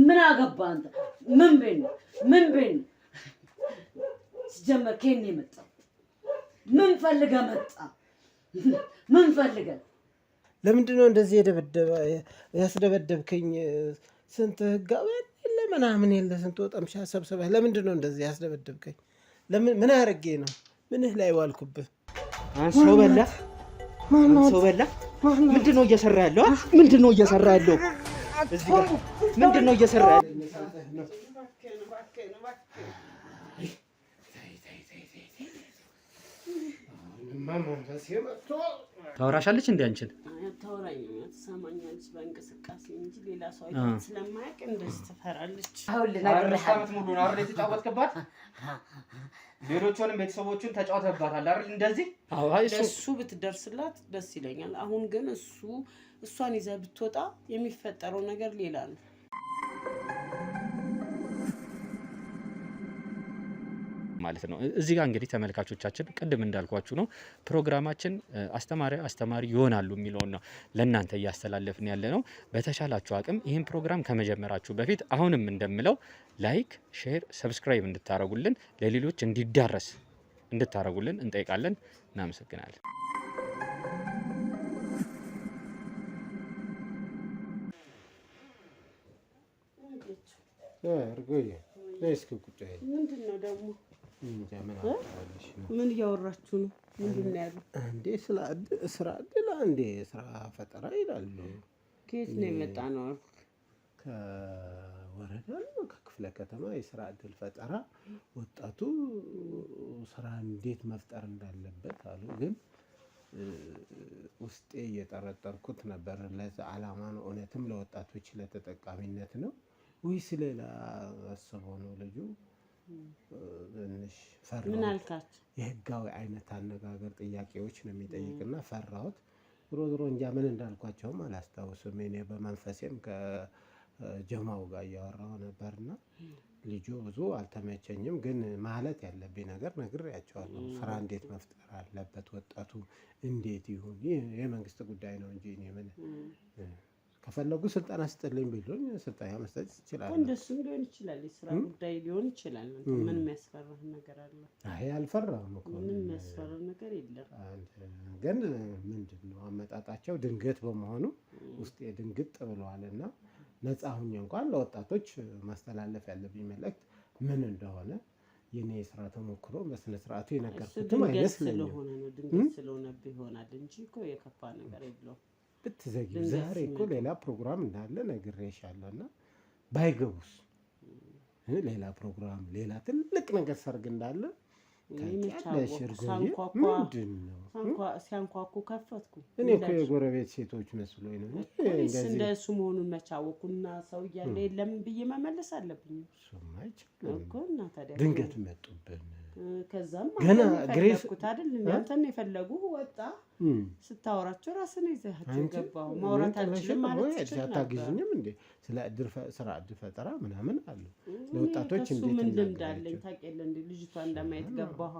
ምን አገባ አንተ ምን ቤን ሲጀመር ከኔ መጣ ምን ፈልገህ መጣ ምን ፈልገህ ለምንድን ነው እንደዚህ ያስደበደብከኝ ስንት ህጋዊ ለምናምን የለ ስንት ወጣምሻ ሰብሰበህ ለምንድን ነው እንደዚህ ያስደበደብከኝ ለምን ምን አረጌ ነው ምንህ ላይ ዋልኩብህ አንሶ በላ ምንድነው እየሰራ ያለው ምንድነው እየሰራ ያለው እዚህ ጋር ምንድነው እየሰራ ያለው ታወራሻለች እንዴ አንቺን ታወራኛለች ሰማኛለች በእንቅስቃሴ እንጂ ሌላ ሰው አይደለም ስለማያውቅ እንደዚህ ትፈራለች አሁን ልነግርህ አመት ሙሉ ነው አይደል የተጫወትከባት ሌሎቹንም ቤተሰቦቹን ተጫውተባታል አይደል እንደዚህ እሱ ብትደርስላት ደስ ይለኛል አሁን ግን እሷን ይዘህ ብትወጣ የሚፈጠረው ነገር ሌላ ነው ማለት ነው እዚህ ጋር እንግዲህ ተመልካቾቻችን ቅድም እንዳልኳችሁ ነው ፕሮግራማችን አስተማሪ ይሆናሉ የሚለው ነው ለእናንተ እያስተላለፍን ያለ ነው በተሻላችሁ አቅም ይህን ፕሮግራም ከመጀመራችሁ በፊት አሁንም እንደምለው ላይክ ሼር ሰብስክራይብ እንድታረጉልን ለሌሎች እንዲዳረስ እንድታረጉልን እንጠይቃለን እናመሰግናለን እርጎዬ ለስኩ ቁጭ ምንድነው ደግሞ ምን እያወራችሁ ነው ምንድነው ያለው እንዴ ስራ እድል እንዴ ስራ ፈጠራ ይላሉ ከየት ነው የመጣ ነው ከወረዳ ነው ከክፍለ ከተማ የስራ እድል ፈጠራ ወጣቱ ስራ እንዴት መፍጠር እንዳለበት አሉ ግን ውስጤ እየጠረጠርኩት ነበር ለዛ ዓላማ ነው እውነትም ለወጣቶች ለተጠቃሚነት ነው ወይስ ሌላ አስበው ነው ልጁ ትንሽ ፈራሁት ምን አልካት የህጋዊ አይነት አነጋገር ጥያቄዎች ነው የሚጠይቅና ፈራሁት ዞሮ እንጃ ምን እንዳልኳቸውም አላስታውስም እኔ በመንፈሴም ከጀማው ጋር እያወራሁ ነበርና ልጁ ብዙ አልተመቸኝም ግን ማለት ያለብኝ ነገር ነግሬያቸዋለሁ ስራ እንዴት መፍጠር አለበት ወጣቱ እንዴት ይሁን የመንግስት ጉዳይ ነው እንጂ እኔ ምን ከፈለጉ ስልጣና ስጥልኝ ቢሉኝ ስልጣና መስጠት ይችላል እንደሱ ሊሆን ይችላል የስራ ጉዳይ ሊሆን ይችላል ምን የሚያስፈራህ ነገር አለ አይ አልፈራም እኮ ምንም የሚያስፈራህ ነገር የለም ግን ምንድነው አመጣጣቸው ድንገት በመሆኑ ውስጤ ድንግጥ ብለዋልና ነፃ ሁኝ እንኳን ለወጣቶች ማስተላለፍ ያለብኝ መልእክት ምን እንደሆነ የኔ ስራ ተሞክሮ በስነ ስርዓቱ የነገርኩትም አይመስልኝም ድንገት ስለሆነ ይሆናል እንጂ እኮ የከፋ ነገር የለውም ብትዘጊ ዛሬ እኮ ሌላ ፕሮግራም እንዳለ ነግሬሻለሁና ባይገቡስ ሌላ ፕሮግራም ሌላ ትልቅ ነገር ሰርግ እንዳለ ታውቂያለሽ እርጎዬ ምንድነው ሲያንኳኩ ከፈትኩ እኔ እኮ የጎረቤት ሴቶች መስሎኝ ነው እንደዚህ እንደሱ መሆኑን መቻወኩና ሰው እያለ የለም ብዬ መመለስ አለብኝ እሱማ አይቻልም እኮ እና ታዲያ ድንገት መጡብን ከዛም ገና ግሬስ አይደል እንትን የፈለጉ ወጣ ስታወራቸው ራስን ይዘሃቸው ገባው ማውራት አልችልም ማለት ነው አታግዥኝም እንዴ ስለ ስራ እድል ፈጠራ ምናምን አለ ለወጣቶች እንዴት ምን ልምድ አለኝ ታውቂያለሽ እንዴ ልጅቷን ለማየት ገባሁ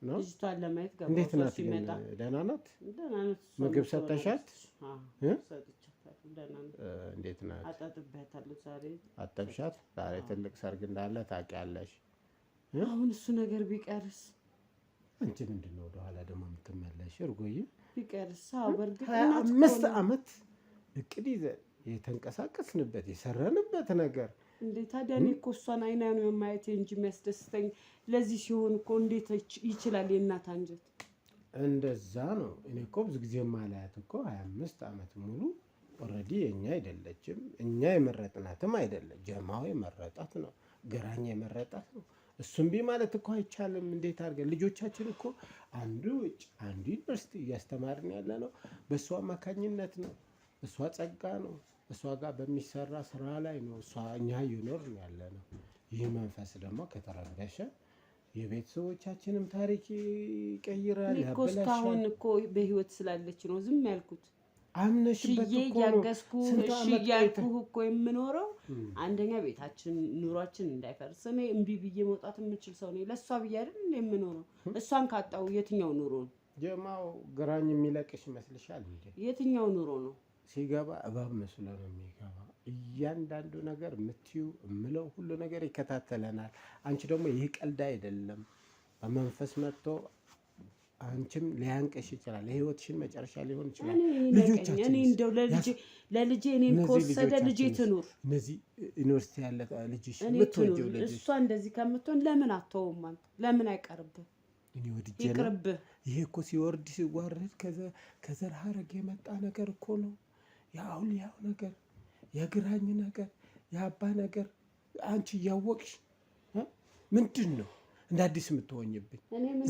ልጅቷን ለማየት ገባሁ እንዴት ናት ደህና ናት ምግብ ሰጠሻት እንዴት ናት አጣጥቤያታለሁ ዛሬ አጠብሻት ዛሬ ትልቅ ሰርግ እንዳለ ታውቂያለሽ አሁን እሱ ነገር ቢቀርስ አንቺ ምንድነው ወደ ኋላ ደግሞ የምትመለሽ እርጎዬ ቢቀርስ በርግጥ 5 አመት እቅድ ይዘን የተንቀሳቀስንበት የሰራንበት ነገር እንዴ ታዲያ እኔ እኮ እሷን አይናኑ የማየት እንጂ የሚያስደስተኝ ለዚህ ሲሆን እኮ እንዴት ይችላል የእናት አንጀት እንደዛ ነው እኔ እኮ ብዙ ጊዜ ማላያት እኮ 25 አመት ሙሉ ኦሬዲ የኛ አይደለችም እኛ የመረጥናትም አይደለም ጀማው የመረጣት ነው ግራኝ የመረጣት ነው እሱም ማለት እኮ አይቻልም እንዴት አድርገን ልጆቻችን እኮ አንዱ ዩኒቨርሲቲ እያስተማርን ያለ ነው በሷ አማካኝነት ነው እሷ ጸጋ ነው እሷ ጋር በሚሰራ ስራ ላይ ነው እሷ እኛ እየኖርን ያለ ነው ይህ መንፈስ ደግሞ ከተረበሸ የቤተሰቦቻችንም ታሪክ ይቀይራል ያበላሻል እኮ እስካሁን እኮ በህይወት ስላለች ነው ዝም ያልኩት አምነሽበት እኮ ያገስኩ እሺ ያልኩህ እኮ የምኖረው አንደኛ ቤታችን ኑሯችን እንዳይፈርስ እኔ እምቢ ብዬ መውጣት የምችል ሰው ነኝ ለሷ ብዬ አይደል የምኖረው እሷን ካጣው የትኛው ኑሮ ነው ጀማው ግራኝ የሚለቅሽ ይመስልሻል እንዴ የትኛው ኑሮ ነው ሲገባ እባብ መስሎ ነው የሚገባ እያንዳንዱ ነገር የምትዩ የምለው ሁሉ ነገር ይከታተለናል። አንቺ ደግሞ ይህ ቀልድ አይደለም። በመንፈስ መጥቶ አንቺም ሊያንቅሽ ይችላል። የህይወትሽን መጨረሻ ሊሆን ይችላል። ልጆቻችን እኔ እንደው ለልጄ እኔን ከወሰደ ልጄ ትኑር። እነዚህ ዩኒቨርሲቲ ያለ ልጅሽ እኔ የምትወጂው ትኑር። ልጅሽ እሷ እንደዚህ ከምትሆን ለምን አትተውም አንተ? ለምን አይቀርብህ? እኔ ወድጄ ነው። ይቅርብህ። ይሄ እኮ ሲወርድ ሲዋረድ ከዘር ሐረግ የመጣ ነገር እኮ ነው። የአውሊያው ነገር፣ የግራኝ ነገር፣ የአባ ነገር አንቺ እያወቅሽ ምንድን ነው እንደ አዲስ የምትሆኝብኝ?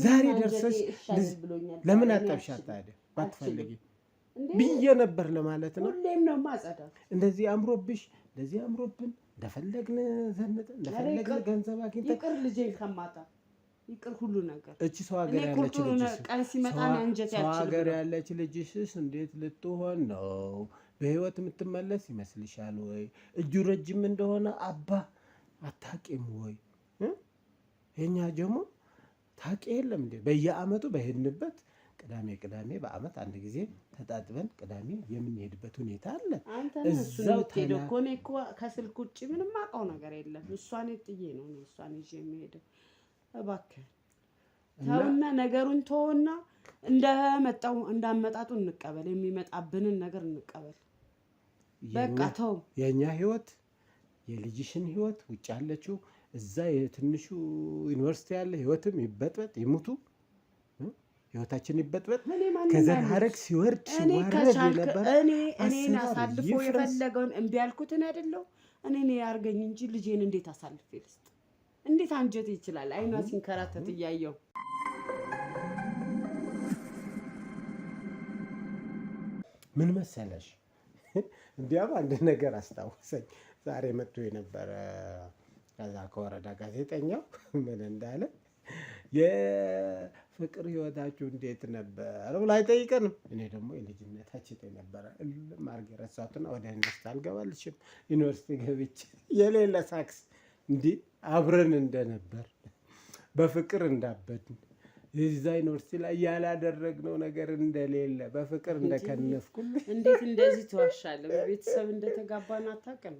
ዛሬ ደርሰሽ ለምን አጠብሻት ታዲያ? ባትፈልጊ ብዬ ነበር ለማለት ነው። ሁሌም ነው ማጸዳ። እንደዚህ አምሮብሽ፣ እንደዚህ አምሮብን እንደፈለግን ዘንጠን እንደፈለግን ገንዘብ አግኝተን ይቅር ልጄን ከማጣ ይቅር ሁሉ ነገር። እቺ ሰው ሀገር ያለች ልጅሽ ቀን ሲመጣ አንጀት ሰው ሀገር ያለች ልጅሽስ እንዴት ልትሆን ነው? በህይወት የምትመለስ ይመስልሻል ወይ? እጁ ረጅም እንደሆነ አባ አታቂም ወይ? የኛ ደግሞ ታቂ የለም እንዴ? በየአመቱ በሄድንበት ቅዳሜ በአመት አንድ ጊዜ ተጣጥበን ቅዳሜ የምንሄድበት ሁኔታ አለ። እዛው ሄዶ እኮ እኔ እኮ ከስልክ ውጭ ምንም አውቀው ነገር የለም። እሷን ጥዬ ነው እሷን ይዤ የሚሄደው። እባክህ ተውና ነገሩን ተውና እንደመጣው እንዳመጣጡ እንቀበል። የሚመጣብንን ነገር እንቀበል። በቃ ተው። የኛ ህይወት የልጅሽን ህይወት ውጭ ያለችው እዛ የትንሹ ዩኒቨርሲቲ ያለ ህይወትም ይበጥበጥ ይሙቱ፣ ህይወታችን ይበጥበጥ። ከዘር ሐረግ ሲወርድ ሲዋረድ የነበረ እኔን አሳልፎ የፈለገውን እምቢ ያልኩትን አይደለው። እኔ ያርገኝ እንጂ ልጄን እንዴት አሳልፌ ልስጥ? እንዴት አንጀት ይችላል? አይኗ ሲንከራተት እያየው ምን መሰለሽ፣ እንዲያም አንድ ነገር አስታወሰኝ። ዛሬ መጥቶ የነበረ ከዛ ከወረዳ ጋዜጠኛው ምን እንዳለ የፍቅር ህይወታችሁ እንዴት ነበር ብሎ አይጠይቀንም። እኔ ደግሞ የልጅነታችን የነበረ ማርጌ ረሳሁትና ወደ ዩኒቨርሲቲ አልገባልሽም ዩኒቨርሲቲ ገብቼ የሌለ ሳክስ እንዲህ አብረን እንደነበር በፍቅር እንዳበድን እዛ ዩኒቨርሲቲ ላይ ያላደረግነው ነገር እንደሌለ በፍቅር እንደከነፍኩል። እንዴት እንደዚህ ትዋሻለህ? በቤተሰብ እንደተጋባን አታውቅም?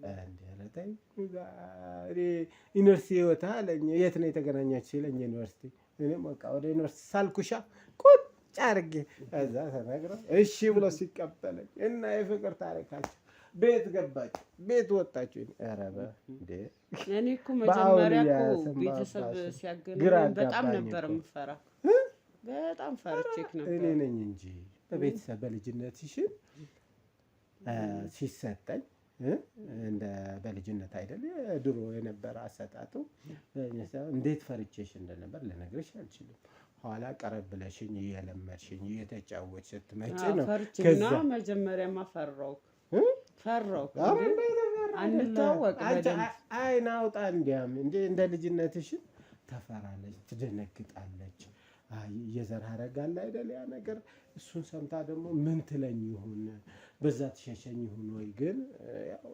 ዩኒቨርሲቲ ህይወት አለኝ። የት ነው የተገናኛችሁ ሲለኝ ዩኒቨርሲቲ። እኔም በቃ ወደ ዩኒቨርሲቲ ሳልኩሻ ቁጭ አድርጌ እዛ ተነግረው እሺ ብሎ ሲቀበለኝ እና የፍቅር ታሪካቸው ቤት ገባችሁ፣ ቤት ወጣችሁ። ኧረ እንዴ! እኔ እኮ መጀመሪያ እኮ ቤተሰብ ሲያገናኝ በጣም ነበር የምፈራ። በጣም ፈርቼክ ነበር። እኔ ነኝ እንጂ በቤተሰብ በልጅነትሽን ሲሰጠኝ እንደ በልጅነት አይደል ድሮ የነበረ አሰጣጡ። እንዴት ፈርቼሽ እንደነበር ልነግርሽ አልችልም። ኋላ ቀረብ ብለሽኝ እየለመድሽኝ እየተጫወትሽ ስትመጪ ነው። ፈርቼና መጀመሪያማ ፈራሁ። አንተዋወቅ አይን አውጣ እንዲያም እንደ ልጅነትሽን ተፈራለች፣ ትደነግጣለች። የዘር ሐረግ አለ አይደል ያ ነገር። እሱን ሰምታ ደግሞ ምን ትለኝ ይሁን በዛ ትሸሸኝ ይሁን ወይ? ግን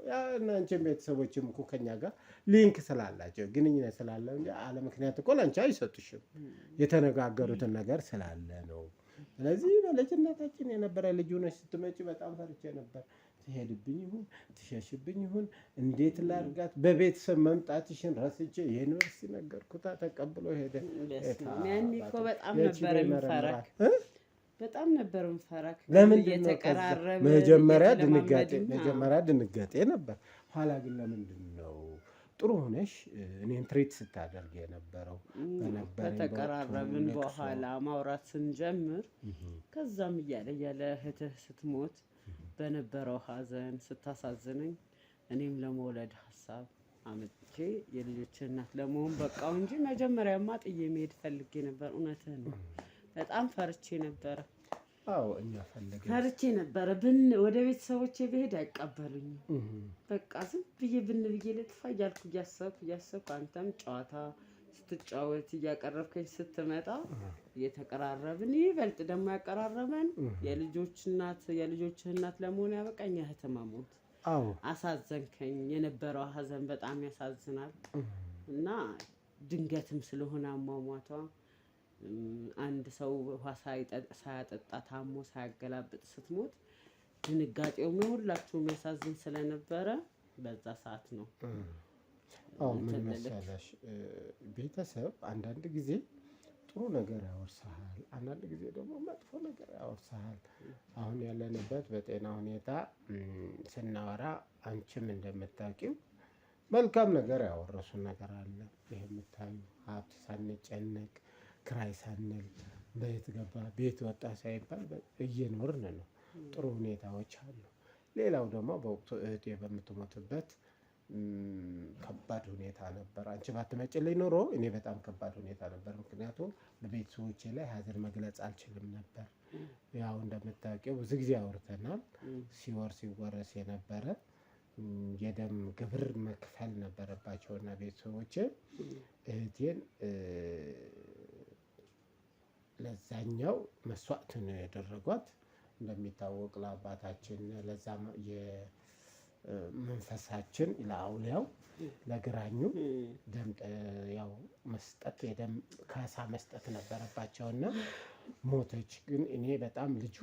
ያው እናንቺም ቤተሰቦችም እኮ ከኛ ጋር ሊንክ ስላላቸው ግንኙነት ስላለ እንጂ አለ ምክንያት እኮ ላንቺ አይሰጡሽም። የተነጋገሩትን ነገር ስላለ ነው። ስለዚህ በልጅነታችን የነበረ ልጅ ሆነሽ ስትመጪ በጣም ፈርቼ ነበር። ትሄድብኝ ይሁን ትሸሽብኝ ይሁን እንዴት ላድርጋት? በቤተሰብ መምጣትሽን ረስቼ የዩኒቨርሲቲ ነገርኩታ ተቀብሎ ሄደ። ያኔ እኮ በጣም ነበር የምፈራክ፣ በጣም ነበር የምፈራክ። ለምንድን ነው መጀመሪያ ድንጋጤ ነበር። ኋላ ግን ለምንድን ነው ጥሩ ሆነሽ እኔን ትሬት ስታደርግ የነበረው? ከተቀራረብን በኋላ ማውራት ስንጀምር ከዛም እያለ እህትህ ስትሞት በነበረው ሀዘን ስታሳዝነኝ እኔም ለመውለድ ሀሳብ አመጥቼ የልጆች እናት ለመሆን በቃው እንጂ መጀመሪያማ ጥዬ መሄድ ፈልጌ ነበር። እውነትህን ነው። በጣም ፈርቼ ነበረ። አዎ እኛ ፈርቼ ነበረ። ወደ ቤተሰቦቼ ብሄድ አይቀበሉኝም። በቃ ዝም ብዬ ልጥፋ እያልኩ እያሰብኩ አንተም ጨዋታ ስትጫወት እያቀረብከኝ ስትመጣ እየተቀራረብን ይበልጥ ደግሞ ያቀራረበን የልጆችህ እናት ለመሆን ያበቃኝ እህትህ መሞት። አሳዘንከኝ። የነበረው ሀዘን በጣም ያሳዝናል። እና ድንገትም ስለሆነ አሟሟቷ አንድ ሰው ውሃ ሳያጠጣ ታሞ ሳያገላብጥ ስትሞት ድንጋጤው ሁላችሁም ያሳዝን ስለነበረ በዛ ሰዓት ነው። አዎ ምን መሰለሽ ቤተሰብ አንዳንድ ጊዜ ጥሩ ነገር ያወርሳል፣ አንዳንድ ጊዜ ደግሞ መጥፎ ነገር ያወርሳል። አሁን ያለንበት በጤና ሁኔታ ስናወራ አንቺም እንደምታውቂው መልካም ነገር ያወረሱን ነገር አለ። ይሄ የምታዩ ሀብት ሳንጨነቅ ክራይ ሳንል ቤት ገባ ቤት ወጣ ሳይባል እየኖርን ነው። ጥሩ ሁኔታዎች አሉ። ሌላው ደግሞ በወቅቱ እህቴ በምትሞትበት ከባድ ሁኔታ ነበር። አንቺ ባትመጪልኝ ኖሮ እኔ በጣም ከባድ ሁኔታ ነበር። ምክንያቱም በቤተሰቦቼ ላይ ሀዘን መግለጽ አልችልም ነበር። ያው እንደምታውቂው ብዙ ጊዜ አውርተናል። ሲወረስ የነበረ የደም ግብር መክፈል ነበረባቸውና ቤተሰቦቼ እህቴን ለዛኛው መስዋዕት ነው ያደረጓት። እንደሚታወቅ ለአባታችን ለዛ የመንፈሳችን ለአውሊያው ለግራኙ ደም ያው መስጠት የደም ካሳ መስጠት ነበረባቸውና ሞተች። ግን እኔ በጣም ልጅ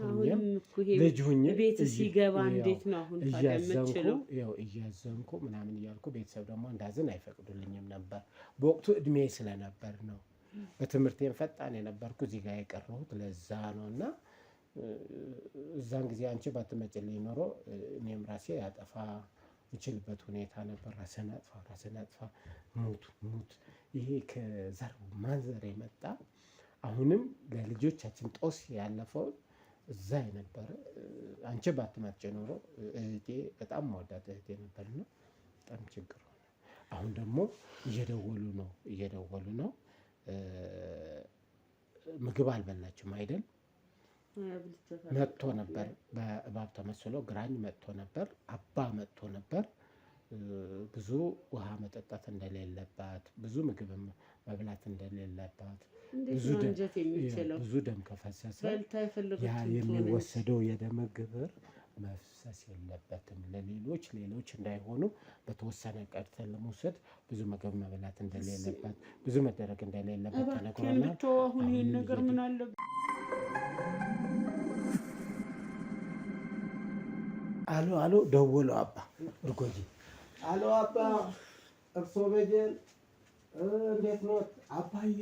ሁኜ ቤት ሲገባ እንዴት ነው አሁን ታደምጭለው እያዘንኩ ምናምን እያልኩ ቤተሰብ ደግሞ እንዳዝን አይፈቅዱልኝም ነበር። በወቅቱ እድሜ ስለነበር ነው። በትምህርቴም ፈጣን የነበርኩ እዚህ ጋር የቀረሁት ለዛ ነውና እዛን ጊዜ አንቺ ባትመጪልኝ ኖሮ እኔም ራሴ ያጠፋ የምችልበት ሁኔታ ነበር። ራስህን አጥፋ ሙት ይሄ ከዘር ማንዘር የመጣ አሁንም ለልጆቻችን ጦስ ያለፈውን እዛ የነበረ አንቺ ባትመጪ ኖሮ እህቴ በጣም መወዳት እህቴ ነበርና በጣም ችግር ሆነ። አሁን ደግሞ እየደወሉ ነው ምግብ አልበላችም አይደል? መጥቶ ነበር በእባብ ተመስሎ ግራኝ መጥቶ ነበር። አባ መጥቶ ነበር። ብዙ ውሃ መጠጣት እንደሌለባት፣ ብዙ ምግብ መብላት እንደሌለባት፣ ብዙ ደም ከፈሰሰ ያ የሚወሰደው የደም ግብር መፍሰስ የለበትም። ሌሎች እንዳይሆኑ በተወሰነ ቀርተን ለመውሰድ ብዙ ምግብ መብላት እንደሌለባት፣ ብዙ መደረግ እንደሌለበት ተነግሮናል። አሁን ይሄን ነገር ምን አለበት? አሎ ደወሉ አባ እርጎዬ። አሎ አባ እርሶ በጀን እንዴት ኖት? አባዬ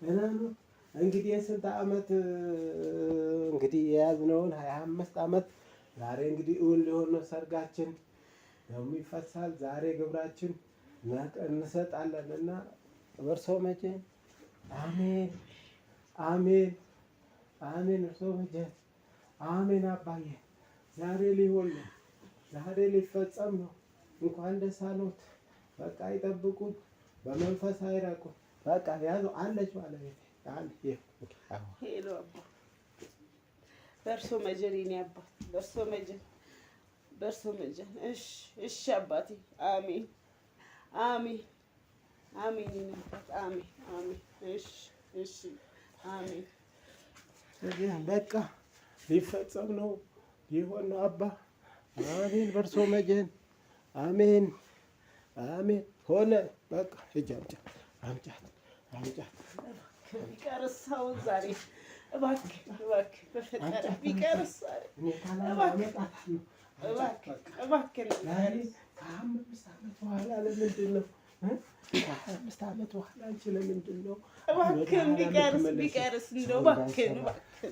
ደህና ኖት? እንግዲህ የስንት ዓመት እንግዲህ የያዝነውን 25 ዓመት ዛሬ እንግዲህ እውን ሊሆን ነው ሰርጋችን። ደሙ ይፈሳል ዛሬ ግብራችን እንሰጣለንና እርሶ መጀን አሜን እርሶ መጀን አሜን አባዬ ዛሬ ሊሆን ነው፣ ዛሬ ሊፈጸም ነው። እንኳን ደስ አሎት። በቃ ይጠብቁን፣ በመንፈስ አይራቁን። በቃ ያዙ አለች ባለቤቴ ሄሎ አባ በእርሶ መጀን የኔ አባት በእርሶ መጀን። እሺ አባቴ አሜን የኔ አባት አሜን። እሺ አሜን። በቃ ሊፈጸም ነው ይሆን ነው አባ አሜን። በእርሶ መጀን አሜን ሆነ። በቃ ሂጅ አምጫት ቢቀርሳው ዛሬ እባክህ በፈጠረ ቢቀርስ እባክህ ዛሬ ከ25 ዓመት በኋላ ለምንድን ነው? ከ25 ዓመት በኋላ አንቺ ለምንድን ነው? እባክህ ቢቀርስ እንደው እባክህ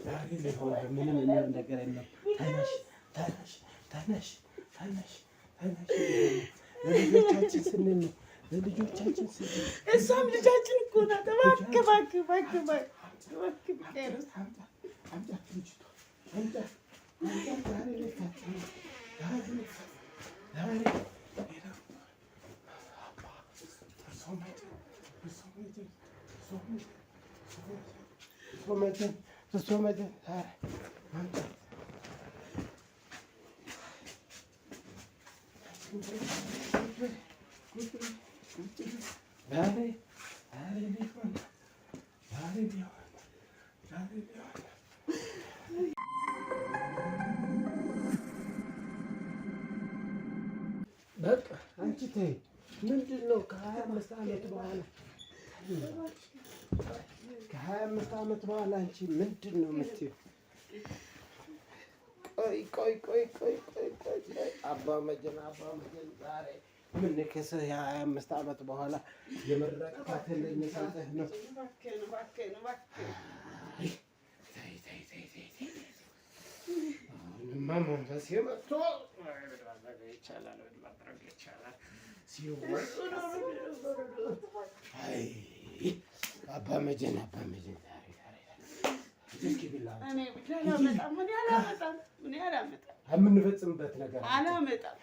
ዛሬ ሊሆን ምንም የሚሆን ነገር የለም። ተነሽ ለልጆቻችን ስንል ነው። እሷም ልጃችን እኮ ናት። እባክህ ቢቀርስ በቃ አንቺ ተይ። ምንድን ነው ከ25 ዓመት በኋላ አንቺ ምንድን ነው የምትይው? አባ መጀን ዛሬ ምን ከሰህ የ25 ዓመት በኋላ የመረጥካትን ልንሰጥህ ነው። መንፈስ መጥቶ ይቻላል ማድረግ ይቻላል። አባ መጀን የምንፈጽምበት ነገር አላመጣም።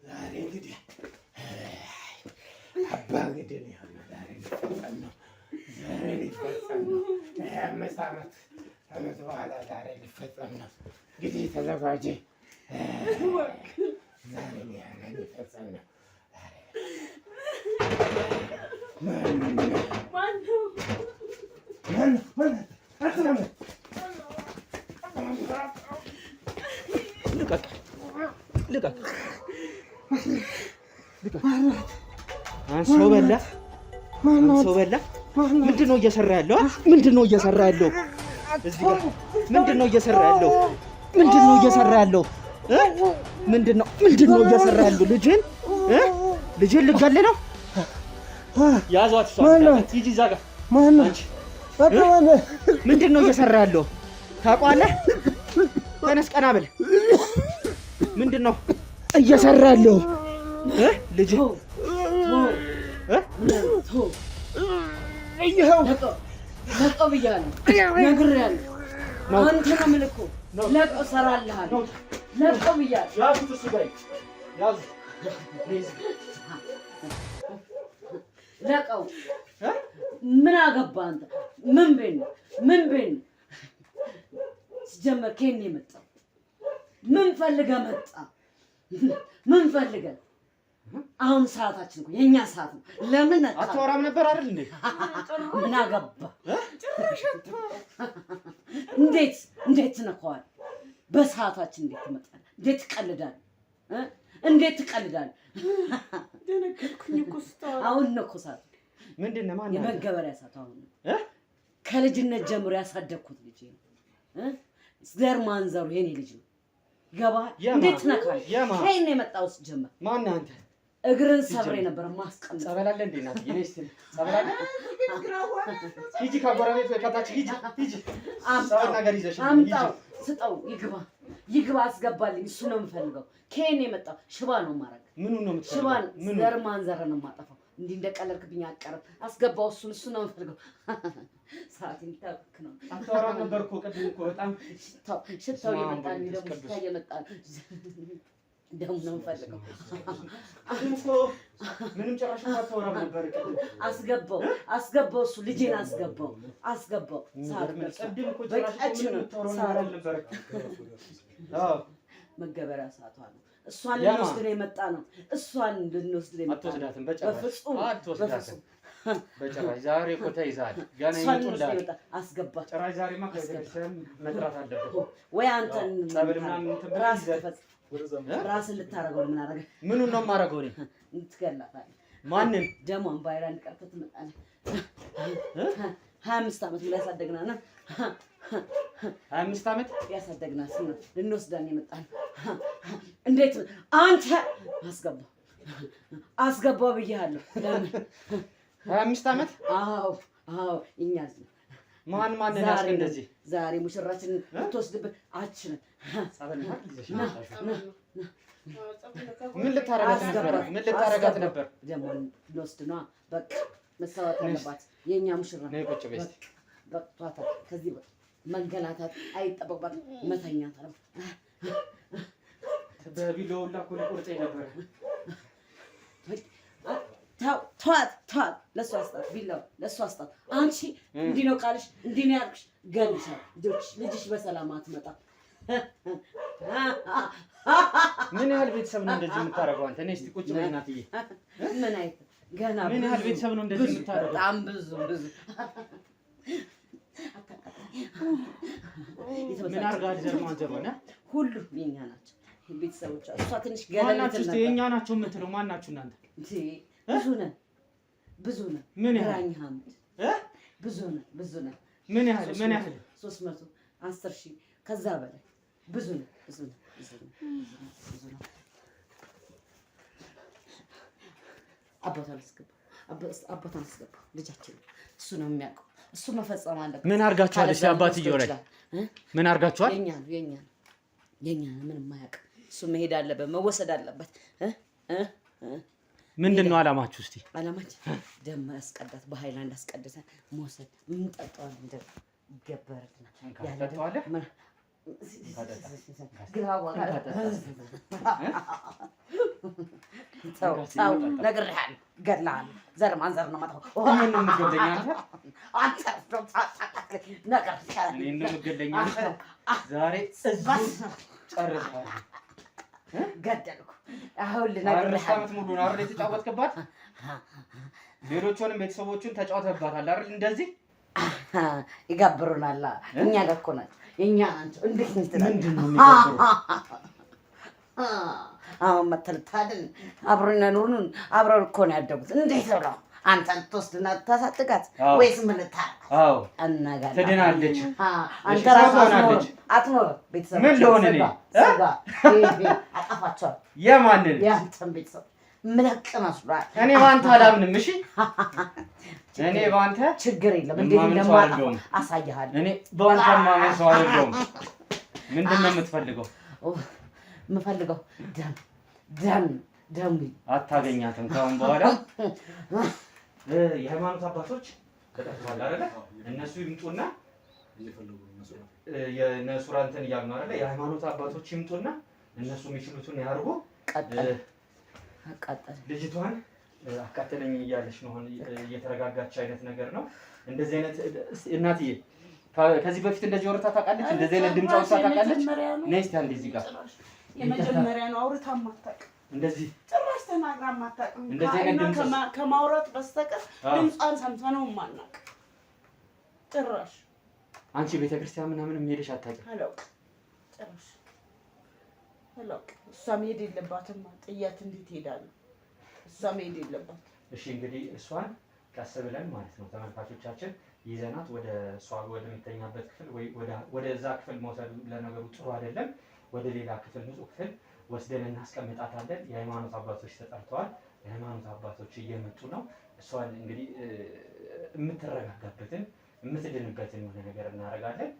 ዛሬ እንግዲህ አባ እንግዲህ ዛሬ ሊፈጸም ነው። 25 ዓመት በኋላ ዛሬ ሊፈጸም ነው። እንግዲህ ተዘጋጀ። ዛሬ ሊፈጸም ነው። ልቀቅ! አንሶ በላ ምንድን ነው እየሰራ ያለው? ምንድን ነው እየሰራ ያለው? እዚህ ጋር ምንድን ነው እየሰራ ያለው? ምንድን ነው እየሰራ ያለው? ምንድን ነው እየሰራ ያለው? ልጅን ልገል ነው? ያዟት! ሂጂ እዛ ጋር። ምንድን ነው እየሰራ ያለው? ታውቀዋለህ? ተነስ፣ ቀና በል። ምንድን ነው እየሰራ ያለው? ልጅ ለቀው ብያለሁ፣ ነግሬያለሁ። አንተ ነው የምልከው። ለቀው እሰራልሃለሁ። ለቀው ብያለሁ። ያዙት፣ እሱ ጋር ያዙት። ለቀው። ምን አገባህ አንተ? ምን ቤት ነው? ሲጀመር ከእኔ የመጣው ምን ፈልገህ መጣ? ምን ፈልገህ? አሁን ሰዓታችን እኮ የኛ ሰዓት ነው። ለምን አትወራም ነበር አይደል እንዴ? ምን አገባህ? እንዴት ነካዋል? በሰዓታችን እንዴት ትመጣለህ? እንዴት ትቀልዳለህ? ደነገርኩኝ እኮ ስታወራ። አሁን ነው እኮ ሰዓት። ምንድን ነው? ማን የመገበሪያ ሰዓት አሁን ነው። ከልጅነት ጀምሮ ያሳደግኩት ልጅ ነው። ዘር ማንዘሩ የኔ ልጅ ነው። ገባህ? እንዴት ነካል? ከእኔ የመጣው ጀመር። ማን አንተ? እግርን ሰብሬ ነበር ማስቀመጥ። ጸበል አለ እንዴ? ናት የኔ እስቲ ጸበል አለ። ሂጂ ከጎረቤት ከታች ሂጂ። ጸበል ነገር ይዘሽ አምጣው፣ ስጠው፣ ይግባ፣ አስገባልኝ። እሱ ነው የምፈልገው። ከእኔ የመጣው ሽባ ነው ማረግ። ምኑን ነው የምትፈልገው? ሽባን ዘር ማንዘርን ነው የማጠፋው። እንዲህ እንደቀለልክብኝ አቀርብ። አስገባው፣ እሱ ነው የምፈልገው። ሰዓት እንታውቅ ነው። አታወራም ነበር እኮ ቅድም እኮ በጣም ሽታው እየመጣ ነው። ደግሞ ሽታ እየመጣ ደም ነው የምፈልገው። ምንም ጭራሽ አታወራም ነበር ቅድም። አስገባው፣ እሱ ልጄን አስገባው። ሰዓት ቅድም እኮ ጭራሽ አታወራም ነበር። መገበሪያ ሰዓቷ ነው። እሷን ልንወስድ ነው የመጣ ነው። አትወስዳትም፣ በጭራሽ በጭራሽ። ዛሬ እኮ ተይዘሃል። ገና ይመጡልሃል። አስገባት። ጭራሽ ዛሬማ ከቤተክርስቲያን መጥራት አለበት ወይ አንተን ጸበል ምናምን ራስን ልታረገው። ምን አደረገ? ምኑን ነው የማደርገው እኔ? ትገላታለህ። ማንን? ደሟን ባይራን ቀርተህ ትመጣለህ። 25 ዓመት ሙሉ ያሳደግናና 25 ዓመት ያሳደግናት ነው። ልንወስዳን የመጣን እንዴት አንተ አስገባው ብዬሃለሁ። ለምን 25 ዓመት? አዎ እኛ ማን ያስከ እንደዚህ ዛሬ ሙሽራችንን ልትወስድብን አችንን። ምን ልታረጋት ነበር? ደግሞ ልንወስድ ነዋ። በቃ መሰዋት አለባት የእኛ ሙሽራ። ነይ ቁጭ በይ። በቅቷታል። ከዚህ መንገላታት አይጠበቅባትም። መተኛት ነው። በቢላው ሁላ እኮ ሊቆርጠኝ ነበር። ተዋት። ለእሷ አስጣት፣ ቢላው ለእሷ አስጣት። አንቺ እንዲህ ነው ቃልሽ፣ እንዲህ ነው ያልኩሽ። ገልሻለሁ። ልጅሽ በሰላም አትመጣም። ምን ያህል ቤተሰብ ነው እንደዚህ የምታደርገው አንተ? ነይ እስኪ ቁጭ በይ እናትዬ። ምን አይነት ገና ምን ያህል ቤተሰብ ነው እንደዚህ የምታደርገው? በጣም ብዙ ምን አድርጋ ደግሞ አንተ ሆነ? ሁሉም የኛ ናቸው ቤተሰቦቿ። እሷ ትንሽ ገለልት ነው። የኛ ናቸው የምትለው ማን ናችሁ እናንተ? ብዙ ነን። ምን ግራኝ ሐምድ ብዙ ነው። ምን ያህል 300 10,000 ከዛ በላይ ብዙ ነው። አባታን አስገባ ልጃችን እሱ ነው የሚያውቀው። እሱ መፈጸም አለበት። ምን አርጋችኋል? እሺ አባትየው ላይ ምን አርጋችኋል? የኛ ምንም ማያውቅ እሱ መሄድ አለበት፣ መወሰድ አለበት። ምንድነው አላማችሁ? እስቲ አላማችን ደም አስቀዳት፣ በሃይላንድ አስቀድተን መውሰድ እንጠጣዋለን። እንደው ይገበርና ያለጠዋለህ ሰው ነግሬሃለሁ፣ እገድልሃለሁ። ዘር ማንዘር ነው መጣው። ምን ነው የምትገለኝ አንተ? እኔን ነው የምትገለኝ አንተ? ዛሬ ጨርሰሃል። ገደልኩ። አሁን ልነግርሃለሁ። ዓመት ሙሉ ነው አይደል የተጫወትክባት? ሌሎቹንም ቤተሰቦቹን ተጫውተህባታል አይደል? እንደዚህ ይጋብሩናል። እኛ ጋር እኮ ናቸው የኛ ናቸው። እንዴት ነው ምንድነው የሚጋብሩ? አሁን መተልታልን አብሮና ኑሩን አብረው እኮ ነው ያደጉት። እንዴት ነው አንተ ልትወስድና ታሳድጋት ወይስ ምን ልታረግ? አዎ አናጋላ ትድናለች። አንተ ራስህ አትኖር። ቤተሰብ ምን ልሆን እኔ አጠፋቸዋል። የማንን? የአንተን ቤተሰብ ምለቅ መስሏል። እኔ በአንተ አላምንም። እሺ እኔ በአንተ ችግር የለም። እንዴት እንደማጠፋ አሳይሃለሁ። እኔ በአንተ ማመን ሰው አይደለሁም። ምንድን ነው የምትፈልገው? የምፈልገው ደም አታገኛትም ካሁን በኋላ። የሃይማኖት አባቶች ተጠቅሟል አይደለ? እነሱ ይምጡና የነሱራ እንትን እያሉ ነው አይደለ? የሃይማኖት አባቶች ይምጡና እነሱ የሚችሉትን ያርጉ። ልጅቷን አቃጠለኝ እያለች ነው እየተረጋጋች አይነት ነገር ነው። እንደዚህ አይነት እናትዬ ከዚህ በፊት እንደዚህ ወርታ ታውቃለች? እንደዚህ አይነት ድምፅ አውጥታ ታውቃለች? ነይ እስኪ አንዴ እዚህ ጋር የመጀመሪያ ነው። አውርታ ማታውቅ እንደዚህ ጭራሽ ተናግራ ማታውቅ። እንደዚህ አይነት ድምፅ ከማውራት በስተቀር ድምጿን ሰምተነው ማናውቅ ጭራሽ። አንቺ ቤተክርስቲያን ምናምን ሄደሽ አታውቂም? አላውቅም ጭራሽ አላውቅም። እሷ መሄድ የለባትም። ጥያት እንዴት ሄዳለሁ? እሷ መሄድ የለባትም። እሺ እንግዲህ እሷን ቀስ ብለን ማለት ነው ተመልካቾቻችን ይዘናት ወደ እሷ ወደምትተኛበት ክፍል ወይ ወደዛ ክፍል መውሰድ ለነገሩ ጥሩ አይደለም። ወደ ሌላ ክፍል ንጹህ ክፍል ወስደን እናስቀምጣታለን። የሃይማኖት አባቶች ተጠርተዋል። የሃይማኖት አባቶች እየመጡ ነው። እሷን እንግዲህ የምትረጋጋበትን የምትድንበትን የሆነ ነገር እናደርጋለን።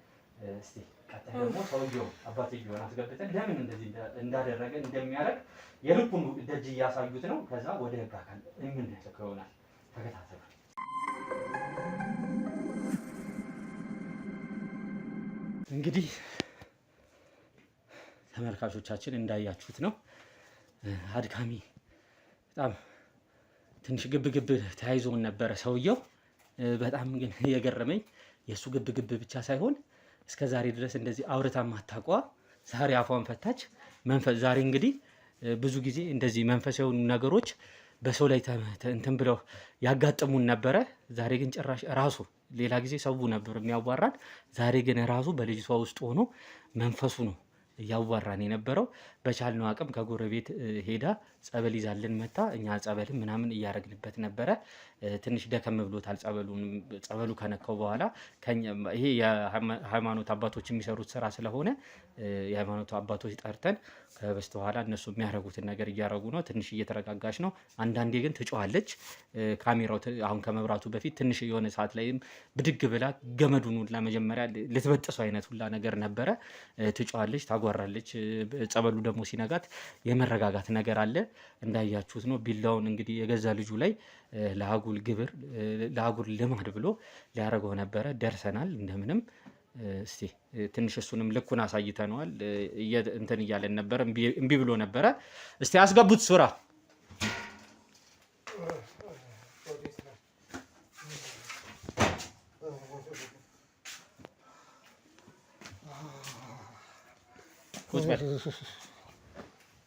እስቲ ቀጣይ ደግሞ ሰውየው አባትየውን አስገብተን ለምን እንደዚህ እንዳደረገ እንደሚያደርግ የልቡን ደጅ እያሳዩት ነው። ከዛ ወደ ህግ አካል የምንልከው ይሆናል። ተከታተሉ። እንግዲህ ተመልካቾቻችን እንዳያችሁት ነው። አድካሚ በጣም ትንሽ ግብግብ ተያይዞን ነበረ ሰውየው። በጣም ግን የገረመኝ የእሱ ግብግብ ብቻ ሳይሆን እስከ ዛሬ ድረስ እንደዚህ አውርታ ማታቋ ዛሬ አፏን ፈታች። ዛሬ እንግዲህ ብዙ ጊዜ እንደዚህ መንፈሳዊ ነገሮች በሰው ላይ እንትን ብለው ያጋጥሙን ነበረ። ዛሬ ግን ጭራሽ ራሱ ሌላ ጊዜ ሰው ነበር የሚያዋራን። ዛሬ ግን ራሱ በልጅቷ ውስጥ ሆኖ መንፈሱ ነው እያዋራን የነበረው። በቻልነው አቅም ከጎረቤት ሄዳ ጸበል ይዛልን መታ። እኛ ጸበልም ምናምን እያረግንበት ነበረ። ትንሽ ደከም ብሎታል ጸበሉ ከነካው በኋላ። ይሄ የሃይማኖት አባቶች የሚሰሩት ስራ ስለሆነ የሃይማኖት አባቶች ጠርተን ከበስተኋላ እነሱ የሚያደርጉትን ነገር እያደረጉ ነው። ትንሽ እየተረጋጋች ነው። አንዳንዴ ግን ትጮዋለች። ካሜራው አሁን ከመብራቱ በፊት ትንሽ የሆነ ሰዓት ላይም ብድግ ብላ ገመዱን ሁላ መጀመሪያ ልትበጥሰው አይነት ሁላ ነገር ነበረ። ትጮዋለች፣ ታጓራለች። ጸበሉ ደግሞ ሲነጋት የመረጋጋት ነገር አለ። እንዳያችሁት ነው። ቢላውን እንግዲህ የገዛ ልጁ ላይ ለአጉል ልማድ ብሎ ሊያደርገው ነበረ። ደርሰናል እንደምንም። እስቲ ትንሽ እሱንም ልኩን አሳይተነዋል። እንትን እያለን ነበረ፣ እምቢ ብሎ ነበረ። እስቲ አስገቡት ሱራ።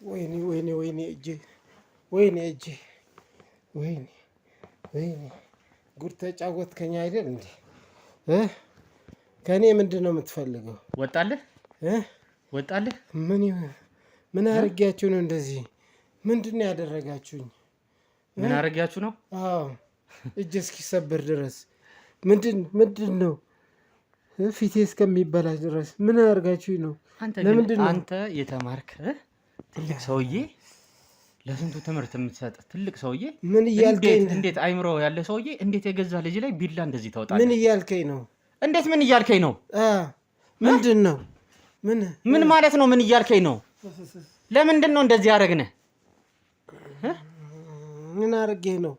ወይኔ እጄ ወይኔ ጉድ ተጫወትከኝ አይደል እንዴ? ከኔ ምንድን ነው የምትፈልገው? ወጣልህ? ምን አድርጊያችሁ ነው እንደዚህ? ምንድን ነው ያደረጋችሁኝ? ምን አድርጊያችሁ ነው? አዎ እጅ እስኪሰብር ድረስ ምንድን ነው ፊቴ እስከሚበላሽ ድረስ ምን አድርጋችሁኝ ነው? ለምንድን ነው አንተ የተማርክ ትልቅ ሰውዬ ለስንቱ ትምህርት የምትሰጥ ትልቅ ሰውዬ ምን እያልከኝ ነው? እንዴት አይምሮ ያለ ሰውዬ እንዴት የገዛ ልጅ ላይ ቢላ እንደዚህ ታወጣለህ? ምን እያልከኝ ነው? እንዴት ምን እያልከኝ ነው? ምንድን ነው? ምን ማለት ነው? ምን እያልከኝ ነው? ለምንድን ነው እንደዚህ ያደረግነህ? ምን አድርጌ ነው?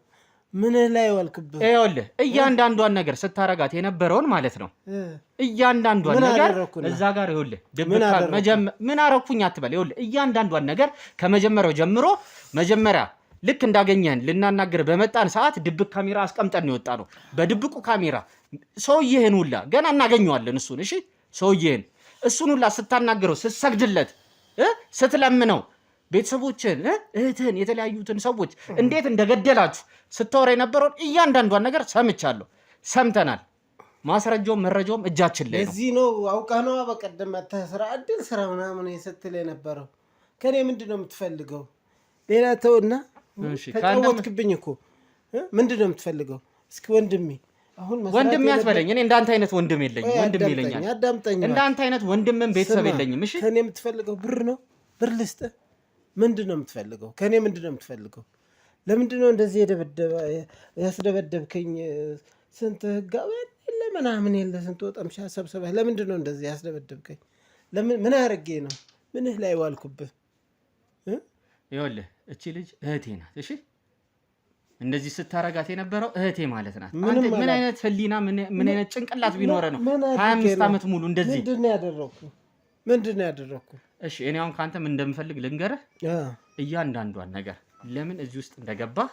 ምን ላይ ዋልክብህ? ይኸውልህ እያንዳንዷን ነገር ስታረጋት የነበረውን ማለት ነው። እያንዳንዷን ነገር እዛ ጋር ይኸውልህ ምን አረኩኝ አትበል። ይኸውልህ እያንዳንዷን ነገር ከመጀመሪያው ጀምሮ መጀመሪያ ልክ እንዳገኘን ልናናገር በመጣን ሰዓት ድብቅ ካሜራ አስቀምጠን ነው የወጣ ነው። በድብቁ ካሜራ ሰውዬህን ሁላ ገና እናገኘዋለን እሱን። እሺ ሰውዬህን እሱን ሁላ ስታናገረው ስትሰግድለት ስትለምነው ቤተሰቦችን እህትህን የተለያዩትን ሰዎች እንዴት እንደገደላችሁ ስታወራ የነበረውን እያንዳንዷን ነገር ሰምቻለሁ፣ ሰምተናል። ማስረጃውም መረጃውም እጃችን ላይ ነው። እዚህ ነው አውቃ ነው በቀደም ስራ እድል ስራ ምናምን ስትል የነበረው። ከኔ ምንድን ነው የምትፈልገው? ሌላ ተውና ተጫወትክብኝ እኮ። ምንድን ነው የምትፈልገው? እስኪ ወንድሜ አሁን ወንድም ያስበለኝ። እኔ እንዳንተ አይነት ወንድም የለኝም። ወንድም ይለኛል። እንዳንተ አይነት ወንድምም ቤተሰብ የለኝም። እሺ ከኔ የምትፈልገው ብር ነው? ብር ልስጥህ? ምንድን ነው የምትፈልገው? ከኔ ምንድን ነው የምትፈልገው? ለምንድን ነው እንደዚህ ያስደበደብከኝ? ስንት ህጋዊ የለ ምናምን የለ ስንት ወጠምሻ ሰብስበህ ለምንድን ነው እንደዚህ ያስደበደብከኝ? ምን አያረጌ ነው? ምንህ ላይ ዋልኩብህ? ይኸውልህ እቺ ልጅ እህቴ ናት። እሺ እንደዚህ ስታረጋት የነበረው እህቴ ማለት ናት። ምን አይነት ህሊና ምን አይነት ጭንቅላት ቢኖረ ነው 25 ዓመት ሙሉ እንደዚህ? ምንድን ነው ያደረኩ? እሺ እኔ አሁን ከአንተ ምን እንደምፈልግ ልንገርህ። እያንዳንዷን ነገር ለምን እዚህ ውስጥ እንደገባህ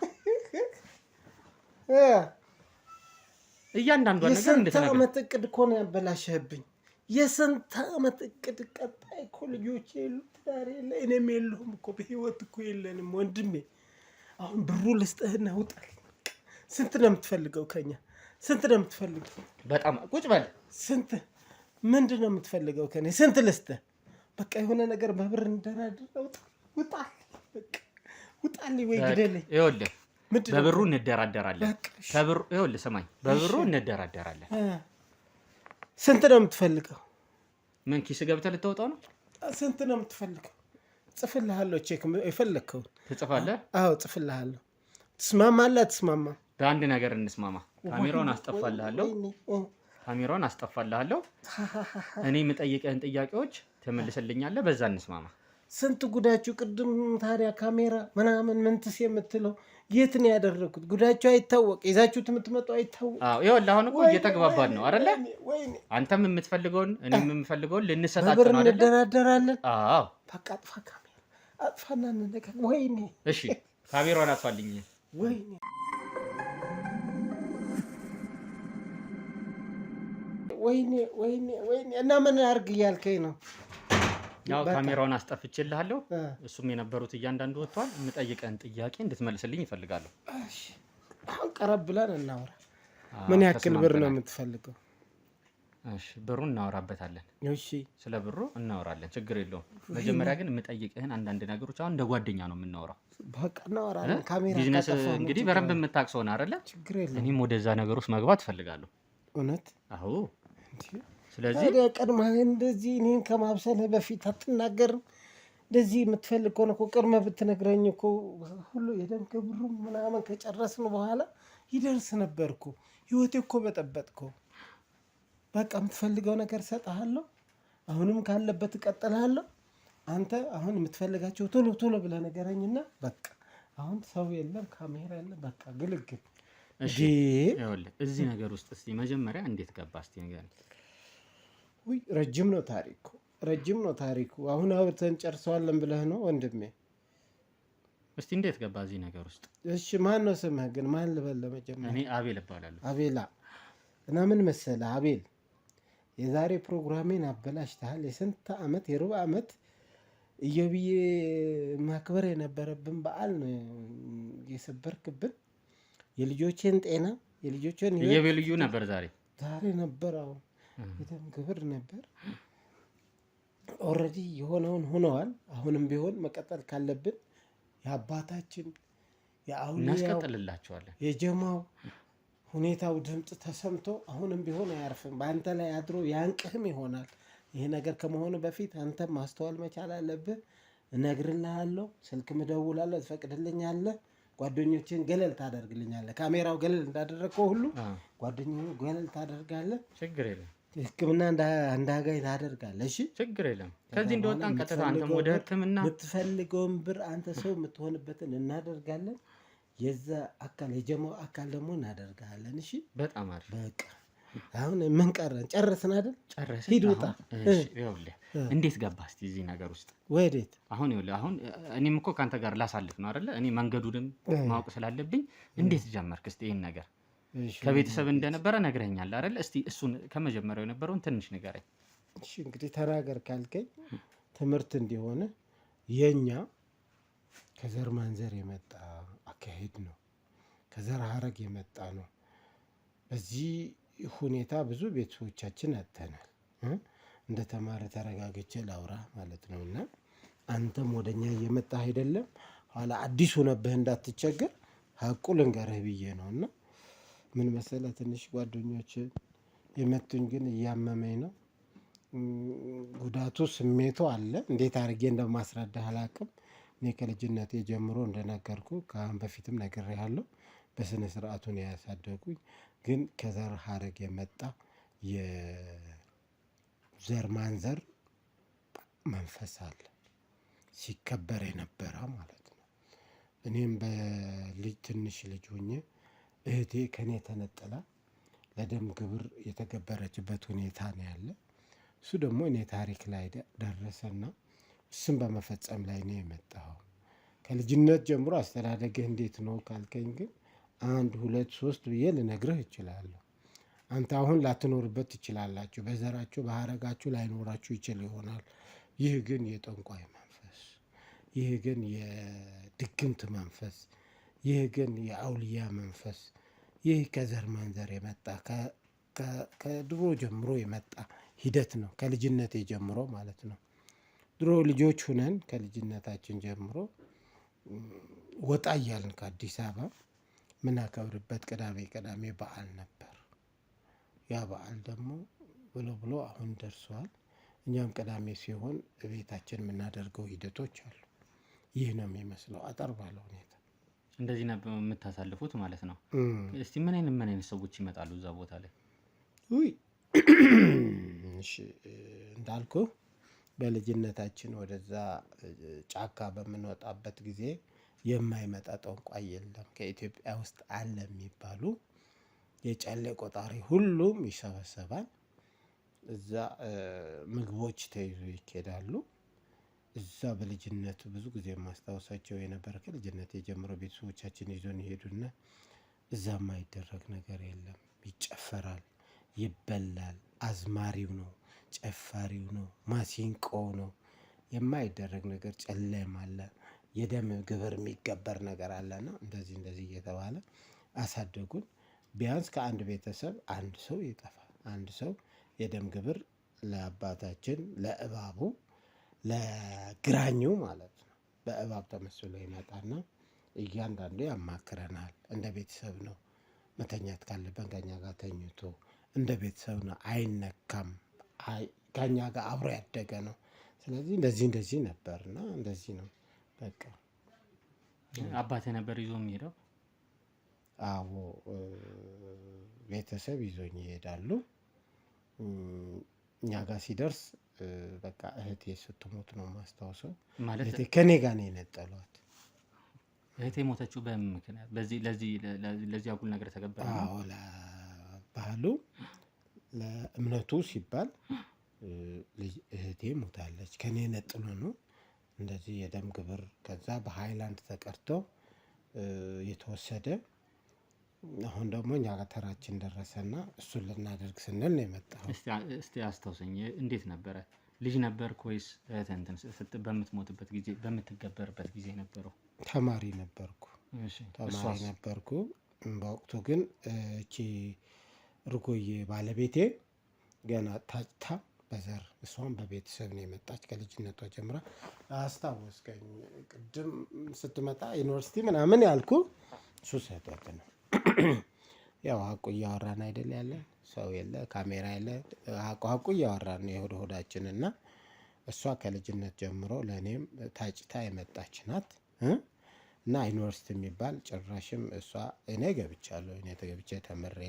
እያንዳንዷን ነገር የስንት ዓመት እቅድ እኮ ነው ያበላሸህብኝ። የስንት ዓመት እቅድ። ቀጣይ እኮ ልጆች የሉ፣ ትዳር የለ፣ እኔም የለሁም እኮ በህይወት እኮ የለንም ወንድሜ። አሁን ብሩ ልስጥህና ውጣል። ስንት ነው የምትፈልገው ከኛ? ስንት ነው የምትፈልገው? በጣም ቁጭ በል። ስንት ምንድን ነው የምትፈልገው ከኔ? ስንት ልስጥህ? በቃ የሆነ ነገር በብር እንደራድር። ውጣል፣ በቃ ውጣልኝ ወይ ግደለኝ። ይኸውልህ በብሩ እንደራደራለን። ይኸውልህ ስማኝ፣ በብሩ እንደራደራለን። ስንት ነው የምትፈልገው? ምን ኪስ ገብተህ ልታወጣው ነው? ስንት ነው የምትፈልገው? ጽፍልሃለሁ፣ ቼክ የፈለግከውን ትጽፋለህ? አዎ ጽፍልሃለሁ። ትስማማለህ? አትስማማም? በአንድ ነገር እንስማማ። ካሜራውን አስጠፋልሃለሁ። እኔ የምጠይቅህን ጥያቄዎች ትመልስልኛለህ። በዛ እንስማማ። ስንት ጉዳችሁ ቅድም ታዲያ ካሜራ ምናምን ምንትስ የምትለው የት ነው ያደረኩት? ጉዳችሁ አይታወቅ፣ ይዛችሁት የምትመጣው አይታወቅ። ይኸውልህ አሁን እኮ እየተግባባን ነው አይደለ? አንተም የምትፈልገውን እኔም የምፈልገውን ልንሰጣጥ ነው አይደለ? እንደራደራለን። አዎ በቃ አጥፋ፣ ካሜራ አጥፋና እንነጋገር። ወይኔ እሺ ካሜራውን አጥፋልኝ። ወይኔ ወይኔ እና ምን አድርግ እያልከኝ ነው? ያው ካሜራውን አስጠፍቼልሃለሁ። እሱም የነበሩት እያንዳንዱ ወጥቷል። የምጠይቀን ጥያቄ እንድትመልስልኝ ይፈልጋለሁ። እሺ አሁን ቀረብ ብለን እናውራ። ምን ያክል ብር ነው የምትፈልገው? እሺ ብሩን እናወራበታለን። እሺ ስለ ብሩ እናወራለን፣ ችግር የለውም። መጀመሪያ ግን የምጠይቅህን አንዳንድ ነገሮች አሁን እንደ ጓደኛ ነው የምናወራው። በቃ እናወራለን። ካሜራ ቢዝነስ እንግዲህ በረንብ የምታውቅ ሰው ነህ አይደለ? ችግር የለውም። እኔም ወደዛ ነገር ውስጥ መግባት እፈልጋለሁ። እውነት? አዎ። ስለዚህ ቀድመህ እንደዚህ እኔን ከማብሰልህ በፊት አትናገርም? እንደዚህ የምትፈልግ ከሆነ እኮ ቀድመህ ብትነግረኝ እኮ ሁሉ የደም ግብሩን ምናምን ከጨረስን በኋላ ይደርስ ነበርኩ። ህይወቴ እኮ በጠበጥከው። በቃ የምትፈልገው ነገር እሰጥሃለሁ። አሁንም ካለበት እቀጥልሃለሁ። አንተ አሁን የምትፈልጋቸው ቶሎ ቶሎ ብለህ ንገረኝና በቃ አሁን ሰው የለም፣ ካሜራ የለም፣ በቃ ግልግል። እሺ ይኸውልህ እዚህ ነገር ውስጥ እስቲ መጀመሪያ እንዴት ገባህ እስቲ ንገረኝ። ውይ ረጅም ነው ታሪኩ። አሁን አውርተን ጨርሰዋለን ብለህ ነው ወንድሜ? እስቲ እንዴት ገባ እዚህ ነገር ውስጥ? እሺ ማን ነው ስምህ ግን? ማን ልበል ለመጀመሪያ? እኔ አቤል እባላለሁ። አቤላ። እና ምን መሰለህ አቤል፣ የዛሬ ፕሮግራሜን አበላሽተሃል። የስንት ዓመት የሩብ ዓመት እየብዬ ማክበር የነበረብን በዓል ነው የሰበርክብን። የልጆቼን ጤና የልጆቼን እየብልዩ ነበር ዛሬ ነበር። አሁን የደም ግብር ነበር። ኦልሬዲ የሆነውን ሆነዋል። አሁንም ቢሆን መቀጠል ካለብን የአባታችን የአውሊያው እናስቀጥልላቸዋለን። የጀማው ሁኔታው ድምፅ ተሰምቶ አሁንም ቢሆን አያርፍም። በአንተ ላይ አድሮ ያንቅህም ይሆናል። ይሄ ነገር ከመሆኑ በፊት አንተም ማስተዋል መቻል አለብህ። እነግርልሃለሁ፣ ስልክ እደውላለሁ፣ ትፈቅድልኛለህ፣ ጓደኞችን ገለል ታደርግልኛለህ። ካሜራው ገለል እንዳደረግከው ሁሉ ጓደኞቹ ገለል ታደርጋለህ። ችግር የለም። ሕክምና እንዳገኝ ታደርጋለህ። እሺ ችግር የለም። ከዚህ እንደወጣን ቀጥታ አንተም ወደ ሕክምና የምትፈልገውን ብር አንተ ሰው የምትሆንበትን እናደርጋለን። የዛ አካል የጀማው አካል ደግሞ እናደርጋለን። እሺ በጣም አሪፍ። በቃ አሁን ምን ቀረን? ጨረስን አይደል? ጨረስን። ሂድ ውጣ። እሺ ይኸውልህ እንዴት ገባህ እስቲ እዚህ ነገር ውስጥ? ወዴት? አሁን ይኸውልህ አሁን እኔም እኮ ካንተ ጋር ላሳልፍ ነው አይደለ? እኔ መንገዱንም ማወቅ ስላለብኝ እንዴት ጀመርክ እስቲ ይሄን ነገር? ከቤተሰብ እንደነበረ ነግረኛል አይደል? እስቲ እሱን ከመጀመሪያው የነበረውን ትንሽ ንገረኝ። እሺ እንግዲህ ተናገር ካልከኝ ትምህርት እንዲሆነ የኛ ከዘር ማንዘር የመጣ አካሄድ ነው። ከዘር ሀረግ የመጣ ነው። በዚህ ሁኔታ ብዙ ቤተሰቦቻችን አጥተናል። እንደ ተማረ ተረጋግቼ ላውራ ማለት ነው። እና አንተም ወደኛ እየመጣ አይደለም ኋላ አዲስ ሆነብህ እንዳትቸገር ሀቁ ልንገርህ ብዬ ነው። እና ምን መሰለህ ትንሽ ጓደኞች የመቱኝ፣ ግን እያመመኝ ነው። ጉዳቱ ስሜቱ አለ። እንዴት አድርጌ እንደማስረዳህ አላውቅም። እኔ ከልጅነቴ ጀምሮ እንደነገርኩ ከአሁን በፊትም ነግሬሃለሁ፣ በስነ ስርዓቱ ነው ያሳደጉኝ። ግን ከዘር ሀረግ የመጣ የዘር ማንዘር መንፈስ አለ ሲከበር የነበረ ማለት ነው። እኔም ትንሽ ልጅ ሆኜ እህቴ ከኔ ተነጥላ ለደም ግብር የተገበረችበት ሁኔታ ነው ያለ። እሱ ደግሞ እኔ ታሪክ ላይ ደረሰና እሱም በመፈጸም ላይ ነው የመጣው። ከልጅነት ጀምሮ አስተዳደግህ እንዴት ነው ካልከኝ ግን 1 2 3 ብዬ ልነግርህ እችላለሁ። አንተ አሁን ላትኖርበት ትችላላችሁ። በዘራችሁ በሀረጋችሁ ላይኖራችሁ ይችል ይሆናል። ይህ ግን የጠንቋይ መንፈስ፣ ይህ ግን የድግምት መንፈስ፣ ይህ ግን የአውልያ መንፈስ፣ ይህ ከዘር ማንዘር የመጣ ከድሮ ጀምሮ የመጣ ሂደት ነው። ከልጅነቴ ጀምሮ ማለት ነው። ድሮ ልጆች ሁነን ከልጅነታችን ጀምሮ ወጣ እያልን ከአዲስ አበባ ምናከብርበት ቅዳሜ በዓል ነበር። ያ በዓል ደግሞ ብሎ ብሎ አሁን ደርሷል። እኛም ቅዳሜ ሲሆን ቤታችን የምናደርገው ሂደቶች አሉ። ይህ ነው የሚመስለው አጠር ባለ ሁኔታ። እንደዚህ ነበር የምታሳልፉት ማለት ነው። እስቲ ምን አይነት ሰዎች ይመጣሉ እዛ ቦታ ላይ? ውይ እሺ እንዳልኩ በልጅነታችን ወደዛ ጫካ በምንወጣበት ጊዜ የማይመጣ ጠንቋይ የለም። ከኢትዮጵያ ውስጥ አለ የሚባሉ የጨሌ ቆጣሪ ሁሉም ይሰበሰባል። እዛ ምግቦች ተይዞ ይኬዳሉ። እዛ በልጅነት ብዙ ጊዜ የማስታወሳቸው የነበረ ከልጅነት የጀምረው ቤተሰቦቻችን ይዞን ይሄዱና እዛ የማይደረግ ነገር የለም። ይጨፈራል፣ ይበላል። አዝማሪው ነው፣ ጨፋሪው ነው፣ ማሲንቆ ነው። የማይደረግ ነገር ጨለማ አለ። የደም ግብር የሚገበር ነገር አለና እንደዚህ እየተባለ አሳደጉን። ቢያንስ ከአንድ ቤተሰብ አንድ ሰው ይጠፋል። አንድ ሰው የደም ግብር ለአባታችን ለእባቡ ለግራኙ ማለት ነው በእባብ ተመስሎ ይመጣና እያንዳንዱ ያማክረናል። እንደ ቤተሰብ ነው። መተኛት ካለበን ከኛ ጋር ተኝቶ እንደ ቤተሰብ ነው። አይነካም። ከኛ ጋር አብሮ ያደገ ነው። ስለዚህ እንደዚህ ነበርና እንደዚህ ነው በቃ። አባቴ ነበር ይዞ የሚሄደው? አዎ ቤተሰብ ይዞኝ ይሄዳሉ። እኛ ጋር ሲደርስ በቃ እህቴ ስትሞት ነው ማስታወሰው። ማለት እህቴ ከኔ ጋር ነው የነጠሏት። እህቴ ሞተችው በምን ምክንያት? ለዚህ አጉል ነገር ተገበረ? አዎ ለባህሉ ለእምነቱ ሲባል እህቴ ሞታለች። ከኔ ነጥሎ ነው እንደዚህ የደም ግብር ከዛ በሃይላንድ ተቀርቶ የተወሰደ። አሁን ደግሞ እኛ ጋር ተራችን ደረሰና እሱን ልናደርግ ስንል ነው የመጣው። እስቲ አስታውሰኝ፣ እንዴት ነበረ? ልጅ ነበርክ ወይስ በምትሞትበት ጊዜ በምትገበርበት ጊዜ ነበረው? ተማሪ ነበርኩ። በወቅቱ ግን እቺ ርጎዬ ባለቤቴ ገና ታጭታ በዘር እሷን በቤተሰብ ነው የመጣች። ከልጅነቷ ጀምራ አስታወስከኝ። ቅድም ስትመጣ ዩኒቨርሲቲ ምናምን ያልኩ እሱ ሰጠት ነው። ያው ሀቁ እያወራን አይደል ያለ ሰው የለ ካሜራ የለ ሀቁ እያወራን ነው የሆድ ሆዳችን እና እሷ ከልጅነት ጀምሮ ለእኔም ታጭታ የመጣች ናት እና ዩኒቨርሲቲ የሚባል ጭራሽም እሷ እኔ ገብቻለሁ እኔ ተገብቼ ተምሬ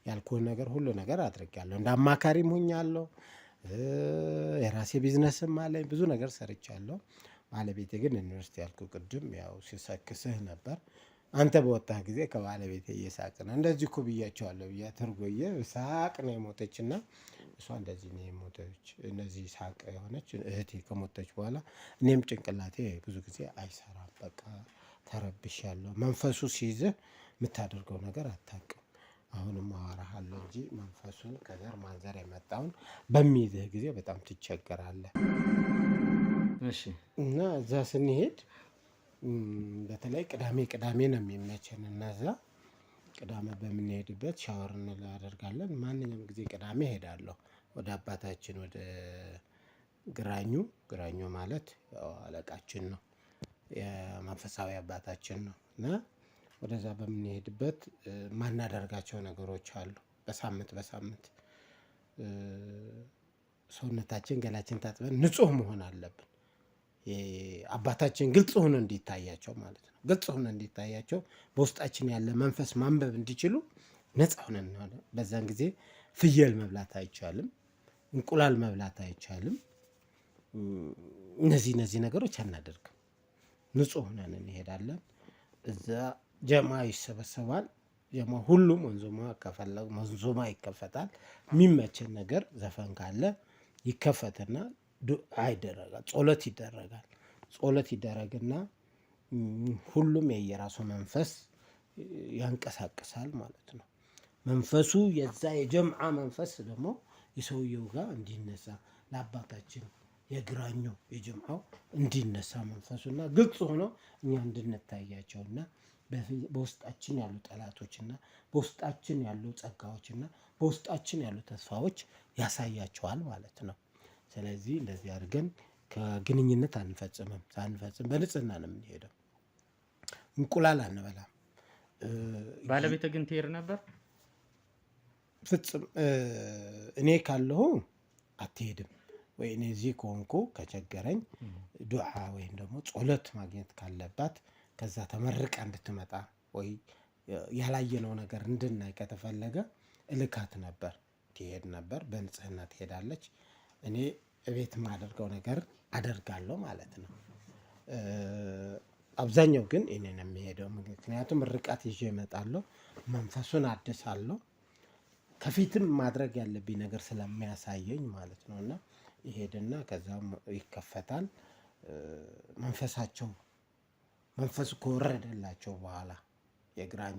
ያልኩህን ነገር ሁሉ ነገር አድርጌያለሁ እንደ አማካሪም ሆኛለሁ የራሴ ቢዝነስም አለኝ ብዙ ነገር ሰርቻለሁ ባለቤቴ ግን ዩኒቨርሲቲ ያልኩ ቅድም ያው ሲሰክስህ ነበር አንተ በወጣህ ጊዜ ከባለቤቴ እየሳቅን እንደዚህ እኮ ብያቸዋለሁ ብያ ተርጎየ ሳቅ ነው የሞተችና እሷ እንደዚህ ነው የሞተች እነዚህ ሳቅ የሆነች እህቴ ከሞተች በኋላ እኔም ጭንቅላቴ ብዙ ጊዜ አይሰራም በቃ ተረብሻለሁ መንፈሱ ሲይዝህ የምታደርገው ነገር አታውቅም አሁንም አወራሃለሁ እንጂ መንፈሱን ከዘር ማንዘር የመጣውን በሚይዝህ ጊዜ በጣም ትቸገራለህ እሺ እና እዛ ስንሄድ በተለይ ቅዳሜ ነው የሚመቸን እና እዛ ቅዳሜ በምንሄድበት ሻወር እናደርጋለን ማንኛውም ጊዜ ቅዳሜ ሄዳለሁ ወደ አባታችን ወደ ግራኙ ማለት አለቃችን ነው የመንፈሳዊ አባታችን ነው እና ወደዛ በምንሄድበት ማናደርጋቸው ነገሮች አሉ በሳምንት ሰውነታችን ገላችን ታጥበን ንጹህ መሆን አለብን አባታችን ግልጽ ሆኖ እንዲታያቸው ማለት ነው ግልጽ ሆኖ እንዲታያቸው በውስጣችን ያለ መንፈስ ማንበብ እንዲችሉ ነፃ ሆነን ነው በዛን ጊዜ ፍየል መብላት አይቻልም እንቁላል መብላት አይቻልም እነዚህ ነገሮች አናደርግም ንጹህ ሆነን እንሄዳለን እዛ ጀማ ይሰበሰባል ጀማ ሁሉም መንዙማ ይከፈታል የሚመችን ነገር ዘፈን ካለ ይከፈትና ዱዓ ይደረጋል ጸሎት ይደረግና ሁሉም የየራሱ መንፈስ ያንቀሳቅሳል ማለት ነው መንፈሱ የዛ የጀምዓ መንፈስ ደግሞ የሰውየው ጋር እንዲነሳ ለአባታችን የግራኙ የጀምዓው እንዲነሳ መንፈሱና ግልጽ ሆኖ እኛ እንድንታያቸውና በውስጣችን ያሉ ጠላቶችና በውስጣችን ያሉ ጸጋዎችና በውስጣችን ያሉ ተስፋዎች ያሳያቸዋል ማለት ነው ስለዚህ እንደዚህ አድርገን ከግንኙነት ሳንፈጽም በንጽህና ነው የምንሄደው እንቁላል አንበላም ባለቤት ግን ትሄድ ነበር ፍጽም እኔ ካለሁ አትሄድም ወይ እኔ እዚህ ከሆንኩ ከቸገረኝ ዱዓ ወይም ደግሞ ጸሎት ማግኘት ካለባት ከዛ ተመርቃ እንድትመጣ ወይ ያላየነው ነገር እንድናይ ከተፈለገ እልካት ነበር ትሄድ ነበር በንጽህና ትሄዳለች እኔ እቤት ማደርገው ነገር አደርጋለሁ ማለት ነው አብዛኛው ግን እኔ ነው የሚሄደው ምክንያቱም ርቃት ይዤ እመጣለሁ መንፈሱን አድሳለሁ ከፊትም ማድረግ ያለብኝ ነገር ስለሚያሳየኝ ማለት ነውና ይሄድና ከዛም ይከፈታል መንፈሱ ከወረደላቸው በኋላ የግራኙ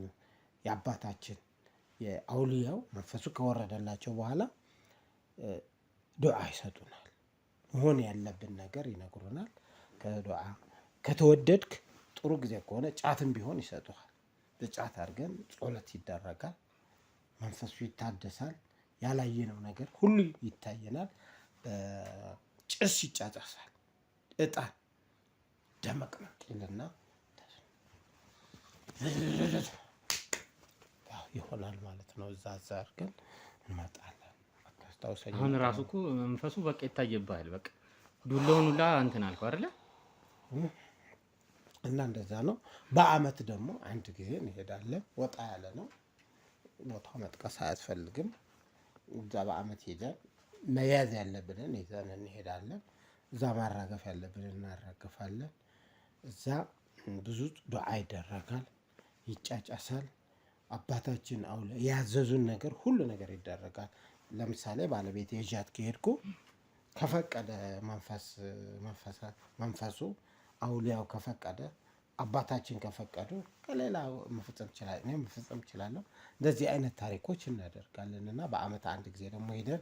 የአባታችን የአውሊያው መንፈሱ ከወረደላቸው በኋላ ዱዓ ይሰጡናል መሆን ያለብን ነገር ይነግሩናል ከዱዓ ከተወደድክ ጥሩ ጊዜ ከሆነ ጫትም ቢሆን ይሰጡሃል በጫት አድርገን ጸሎት ይደረጋል መንፈሱ ይታደሳል ያላየነው ነገር ሁሉ ይታየናል ጭስ ይጫጫሳል እጣን ደመቅመቅ ይልና ይሆናል ማለት ነው እዛ አድርገን እንመጣለን አሁን ራሱ እኮ መንፈሱ በቃ ይታየባል በቃ ዱላውን ሁላ እንትን አልኩ አይደለ እና እንደዛ ነው በአመት ደግሞ አንድ ጊዜ እንሄዳለን ወጣ ያለ ነው ቦታው መጥቀስ አያስፈልግም እዛ በአመት ሄደን መያዝ ያለብንን ይዘን እንሄዳለን እዛ ማራገፍ ያለብንን እናራግፋለን እዛ ብዙ ዱዓ ይደረጋል ይጫጫሳል አባታችን አውለ ያዘዙን ነገር ሁሉ ነገር ይደረጋል ለምሳሌ ባለቤቴ ይዣት ከሄድኩ ከፈቀደ መንፈሱ አውሊያው ከፈቀደ አባታችን ከፈቀዱ ከሌላ መፈጸም ይችላል እኔም መፈጸም ይችላል እንደዚህ አይነት ታሪኮች እናደርጋለንና በአመት አንድ ጊዜ ደግሞ ሄደን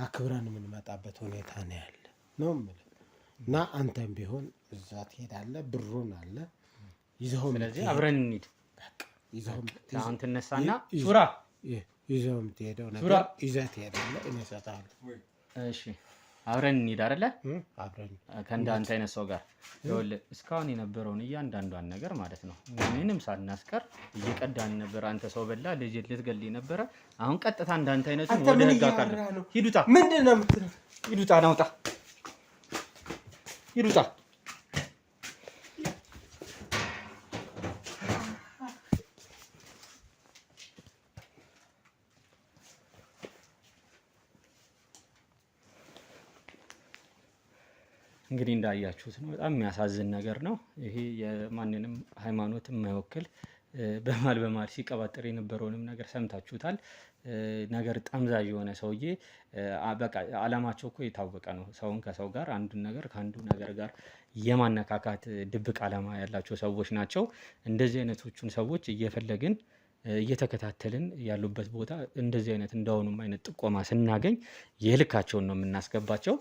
አክብረን የምንመጣበት ሁኔታ ነው ያለ ነው እና አንተም ቢሆን እዛ ትሄዳለህ ብሩን አለ ይዘው ስለዚህ አብረን እንሂድ በቃ ይዘው አሁን ትነሳና ሱራ ይዘው የምትሄደው ነገር ይዘህ ትሄዳለህ እኔ እሰጥሃለሁ እሺ አብረን እንሂድ አይደለ? አብረን ከእንዳንተ አይነት ሰው ጋር ይኸውልህ እስካሁን የነበረውን እያንዳንዷን ነገር ማለት ነው ምንም ሳናስቀር እየቀዳን ነበር። አንተ ሰው በላ ልጅ ልትገልይ ነበረ። አሁን ቀጥታ እንዳንተ አይነቱ ወደ ህግ አካል ሂዱታ። ምንድነው የምትለው? ሂዱታ ናውጣ ሂዱታ። እንግዲህ እንዳያችሁት ነው። በጣም የሚያሳዝን ነገር ነው ይሄ። የማንንም ሃይማኖት የማይወክል በማል ሲቀባጥር የነበረውንም ነገር ሰምታችሁታል። ነገር ጠምዛዥ የሆነ ሰውዬ በቃ አላማቸው እኮ የታወቀ ነው። ሰውን ከሰው ጋር አንዱን ነገር ከአንዱ ነገር ጋር የማነካካት ድብቅ አላማ ያላቸው ሰዎች ናቸው። እንደዚህ አይነቶቹን ሰዎች እየፈለግን እየተከታተልን ያሉበት ቦታ እንደዚህ አይነት እንደሆኑም አይነት ጥቆማ ስናገኝ የልካቸውን ነው የምናስገባቸው።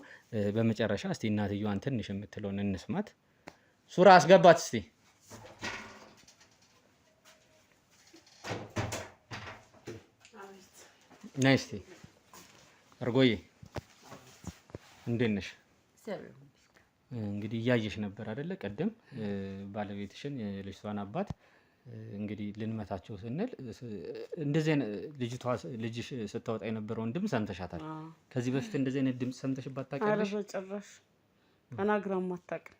በመጨረሻ እስቲ እናትየዋን ትንሽ የምትለውን እንስማት። ሱራ አስገባት እስቲ። ነይ እስቲ እርጎዬ እንዴት ነሽ? እንግዲህ እያየሽ ነበር አይደለ? ቀደም ባለቤትሽን የልጅቷን አባት እንግዲህ ልንመታቸው ስንል እንደዚህ አይነት ልጅሽ ስታወጣ የነበረውን ድምፅ ሰምተሻታል። ከዚህ በፊት እንደዚህ አይነት ድምፅ ሰምተሽባት ታውቂያለሽ? ኧረ በጭራሽ ተናግራም አታውቅም።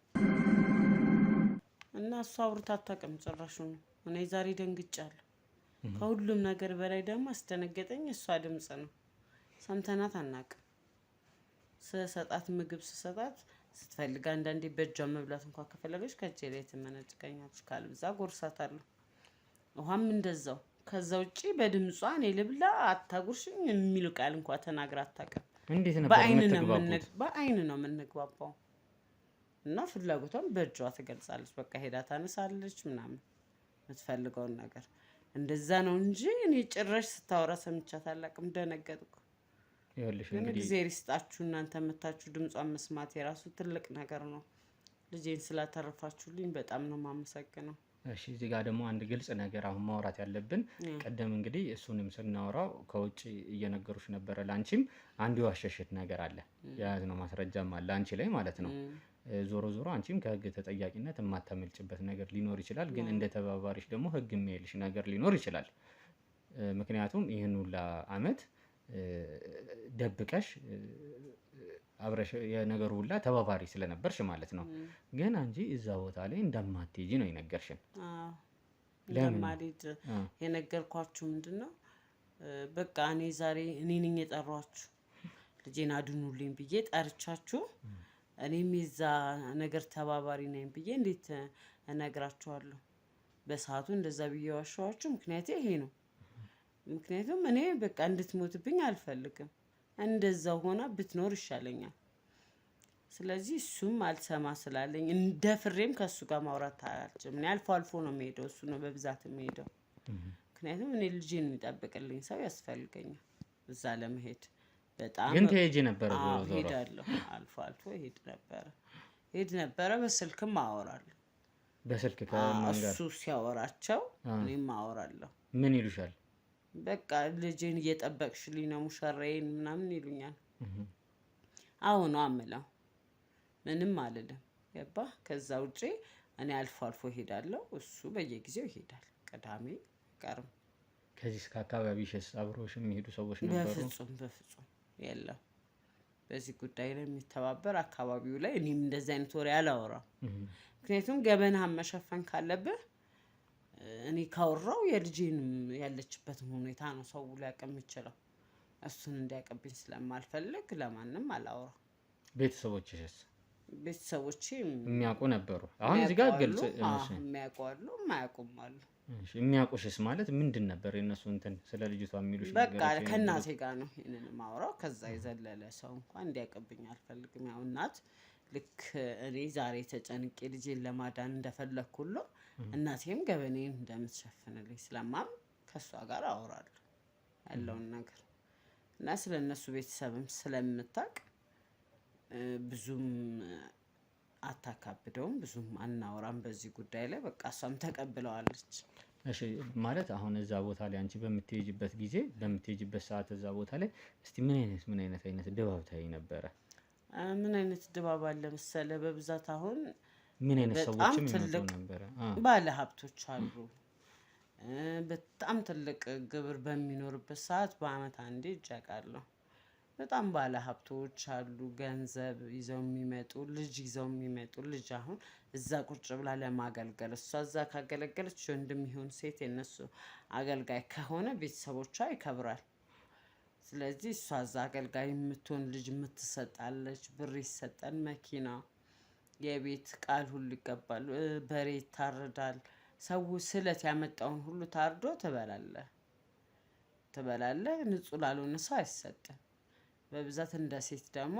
እና እሷ አውርታ አታውቅም ጭራሽ ነው። እኔ ዛሬ ደንግጫለሁ። ከሁሉም ነገር በላይ ደግሞ አስደነገጠኝ እሷ ድምፅ ነው። ሰምተናት አናውቅም። ስሰጣት ምግብ ስሰጣት ስትፈልግ አንዳንዴ በእጇ መብላት እንኳን ከፈለገች ከእጄ ላይ ትመነጭቀኛለች። ካልብዛ ጎርሳታለሁ። ውሃም እንደዛው። ከዛ ውጪ በድምጿ እኔ ልብላ አታጉርሽኝ የሚሉ ቃል እንኳን ተናግራ አታውቅም። እንዴት ነበር የምትግባቡት? በአይን ነው የምንግባባው። እና ፍላጎቷን በእጇ ትገልጻለች። በቃ ሄዳ ታነሳለች ምናምን የምትፈልገውን ነገር እንደዛ ነው እንጂ እኔ ጭራሽ ስታወራ ሰምቻት አላውቅም። ደነገጥኩ። ይኸውልሽ ግን እንግዲህ እግዚአብሔር ይስጣችሁ እናንተ መታችሁ ድምጿን መስማት የራሱ ትልቅ ነገር ነው። ልጄን ስላተረፋችሁልኝ በጣም ነው የማመሰግነው። እሺ እዚህ ጋር ደግሞ አንድ ግልጽ ነገር አሁን ማውራት ያለብን ቀደም እንግዲህ እሱንም ስናወራው ከውጭ እየነገሩሽ ነበረ። ላንቺም አንድ የዋሸሽት ነገር አለ፣ የያዝነው ማስረጃም አለ አንቺ ላይ ማለት ነው። ዞሮ ዞሮ አንቺም ከህግ ተጠያቂነት የማታመልጭበት ነገር ሊኖር ይችላል። ግን እንደ ተባባሪሽ ደግሞ ህግ የሚያይልሽ ነገር ሊኖር ይችላል። ምክንያቱም ይህን ሁላ አመት ደብቀሽ አብረሽ የነገሩ ሁላ ተባባሪ ስለነበርሽ ማለት ነው። ግን አንቺ እዛ ቦታ ላይ እንደማትሄጂ ነው የነገርሽን። ለማሪድ የነገርኳችሁ ምንድነው? በቃ እኔ ዛሬ እኔ ነኝ የጠሯችሁ ልጄን አድኑልኝ ብዬ ጠርቻችሁ እኔም የዛ ነገር ተባባሪ ነኝ ብዬ እንዴት እነግራችኋለሁ? በሰዓቱ እንደዛ ብዬ ዋሻችሁ ምክንያቴ ይሄ ነው። ምክንያቱም እኔ በቃ እንድትሞትብኝ አልፈልግም። እንደዛው ሆና ብትኖር ይሻለኛል። ስለዚህ እሱም አልሰማ ስላለኝ እንደ ፍሬም ከሱ ጋር ማውራት አልችልም። እኔ አልፎ አልፎ ነው የምሄደው፣ እሱ ነው በብዛት የምሄደው። ምክንያቱም እኔ ልጄን የሚጠብቅልኝ ሰው ያስፈልገኛል እዛ ለመሄድ። በጣም ግን ትሄጂ ነበር? ሄዳለሁ፣ አልፎ አልፎ ሄድ ነበረ። በስልክም አወራለሁ። በስልክ ከማን ጋር? እሱ ሲያወራቸው እኔም አወራለሁ። ምን ይሉሻል? በቃ ልጄን እየጠበቅሽልኝ ነው ሙሸራዬን ምናምን ይሉኛል። አሁን አምለው ምንም አልልም። ገባ? ከዛ ውጪ እኔ አልፎ አልፎ ሄዳለሁ፣ እሱ በየጊዜው ይሄዳል። ቅዳሜ ቀርም። ከዚህ ከአካባቢሽስ አብሮሽ የሚሄዱ ሰዎች ነበሩ? በፍጹም የለም። በዚህ ጉዳይ ላይ የሚተባበር አካባቢው ላይ እኔም እንደዚህ አይነት ወሬ አላወራም። ምክንያቱም ገበናህን መሸፈን ካለብህ እኔ ካወራው የልጄን ያለችበትን ሁኔታ ነው ሰው ሊያውቅ የሚችለው። እሱን እንዲያውቅብኝ ስለማልፈልግ ለማንም አላወራም። ቤተሰቦችሽስ? ቤተሰቦቼ የሚያውቁ ነበሩ? አሁን እዚህ ጋር ግልጽ የሚያውቁ አሉ፣ የማያውቁም አሉ። የሚያውቁሽስ ማለት ምንድን ነበር የእነሱ እንትን ስለ ልጅቷ የሚሉሽ ነገር? በቃ ከእናቴ ጋር ነው ይሄንን ማውራው። ከዛ የዘለለ ሰው እንኳን እንዲያውቅብኝ አልፈልግም። ያው እናት ልክ እኔ ዛሬ ተጨንቄ ልጄን ለማዳን እንደፈለግኩ ሁሉ እናቴም ገበኔን እንደምትሸፍንልኝ ስለማም ከእሷ ጋር አወራለሁ ያለውን ነገር እና ስለ እነሱ ቤተሰብም ስለምታውቅ ብዙም አታካብደውም፣ ብዙም አናወራም በዚህ ጉዳይ ላይ። በቃ እሷም ተቀብለዋለች። እሺ ማለት አሁን እዛ ቦታ ላይ አንቺ በምትሄጂበት ጊዜ በምትሄጂበት ሰዓት እዛ ቦታ ላይ እስቲ ምን አይነት ድባብ ታይ ነበረ? ምን አይነት ድባብ አለ መሰለህ? በብዛት አሁን ምን አይነት ሰዎችም ይመጡ ነበር? ባለ ሀብቶች አሉ። በጣም ትልቅ ግብር በሚኖርበት ሰዓት በአመት አንዴ ይጃቃለሁ። በጣም ባለ ሀብቶች አሉ፣ ገንዘብ ይዘው የሚመጡ ልጅ ይዘው የሚመጡ ልጅ አሁን እዛ ቁጭ ብላ ለማገልገል እሷ እዛ ካገለገለች ወንድም ይሁን ሴት የነሱ አገልጋይ ከሆነ ቤተሰቦቿ ይከብራል። ስለዚህ እሷ እዛ አገልጋይ የምትሆን ልጅ የምትሰጣለች፣ ብር ይሰጠን፣ መኪና፣ የቤት ቃል ሁሉ ይገባል፣ በሬ ይታረዳል። ሰው ስለት ያመጣውን ሁሉ ታርዶ ትበላለህ። ንጹህ ላልሆነ ሰው አይሰጥም። በብዛት እንደ ሴት ደግሞ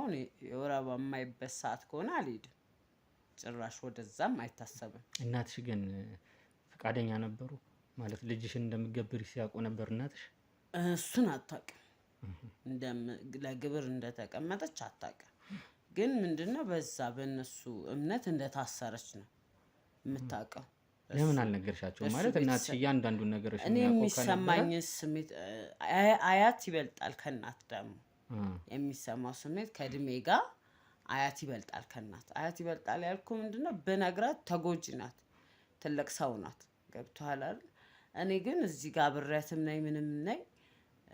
የወር አበባ የማይበት ሰዓት ከሆነ አልሄድም፣ ጭራሽ ወደዛም አይታሰብም። እናትሽ ግን ፈቃደኛ ነበሩ ማለት ልጅሽን እንደምትገብሪ ሲያውቁ ነበር እናትሽ? እሱን አታውቅም። ለግብር እንደተቀመጠች አታውቅም። ግን ምንድነው በዛ በእነሱ እምነት እንደታሰረች ነው የምታውቀው። ለምን አልነገርሻቸው? ማለት እናትሽ እያንዳንዱን ነገርሽ እኔ የሚሰማኝ ስሜት አያት ይበልጣል ከእናት ደግሞ የሚሰማው ስሜት ከእድሜ ጋር አያት ይበልጣል ከእናት። አያት ይበልጣል ያልኩ ምንድነው በነግራት ተጎጂ ናት፣ ትልቅ ሰው ናት። ገብቶሃል አይደል? እኔ ግን እዚህ ጋር ብሬያትም ነኝ ምንም ነኝ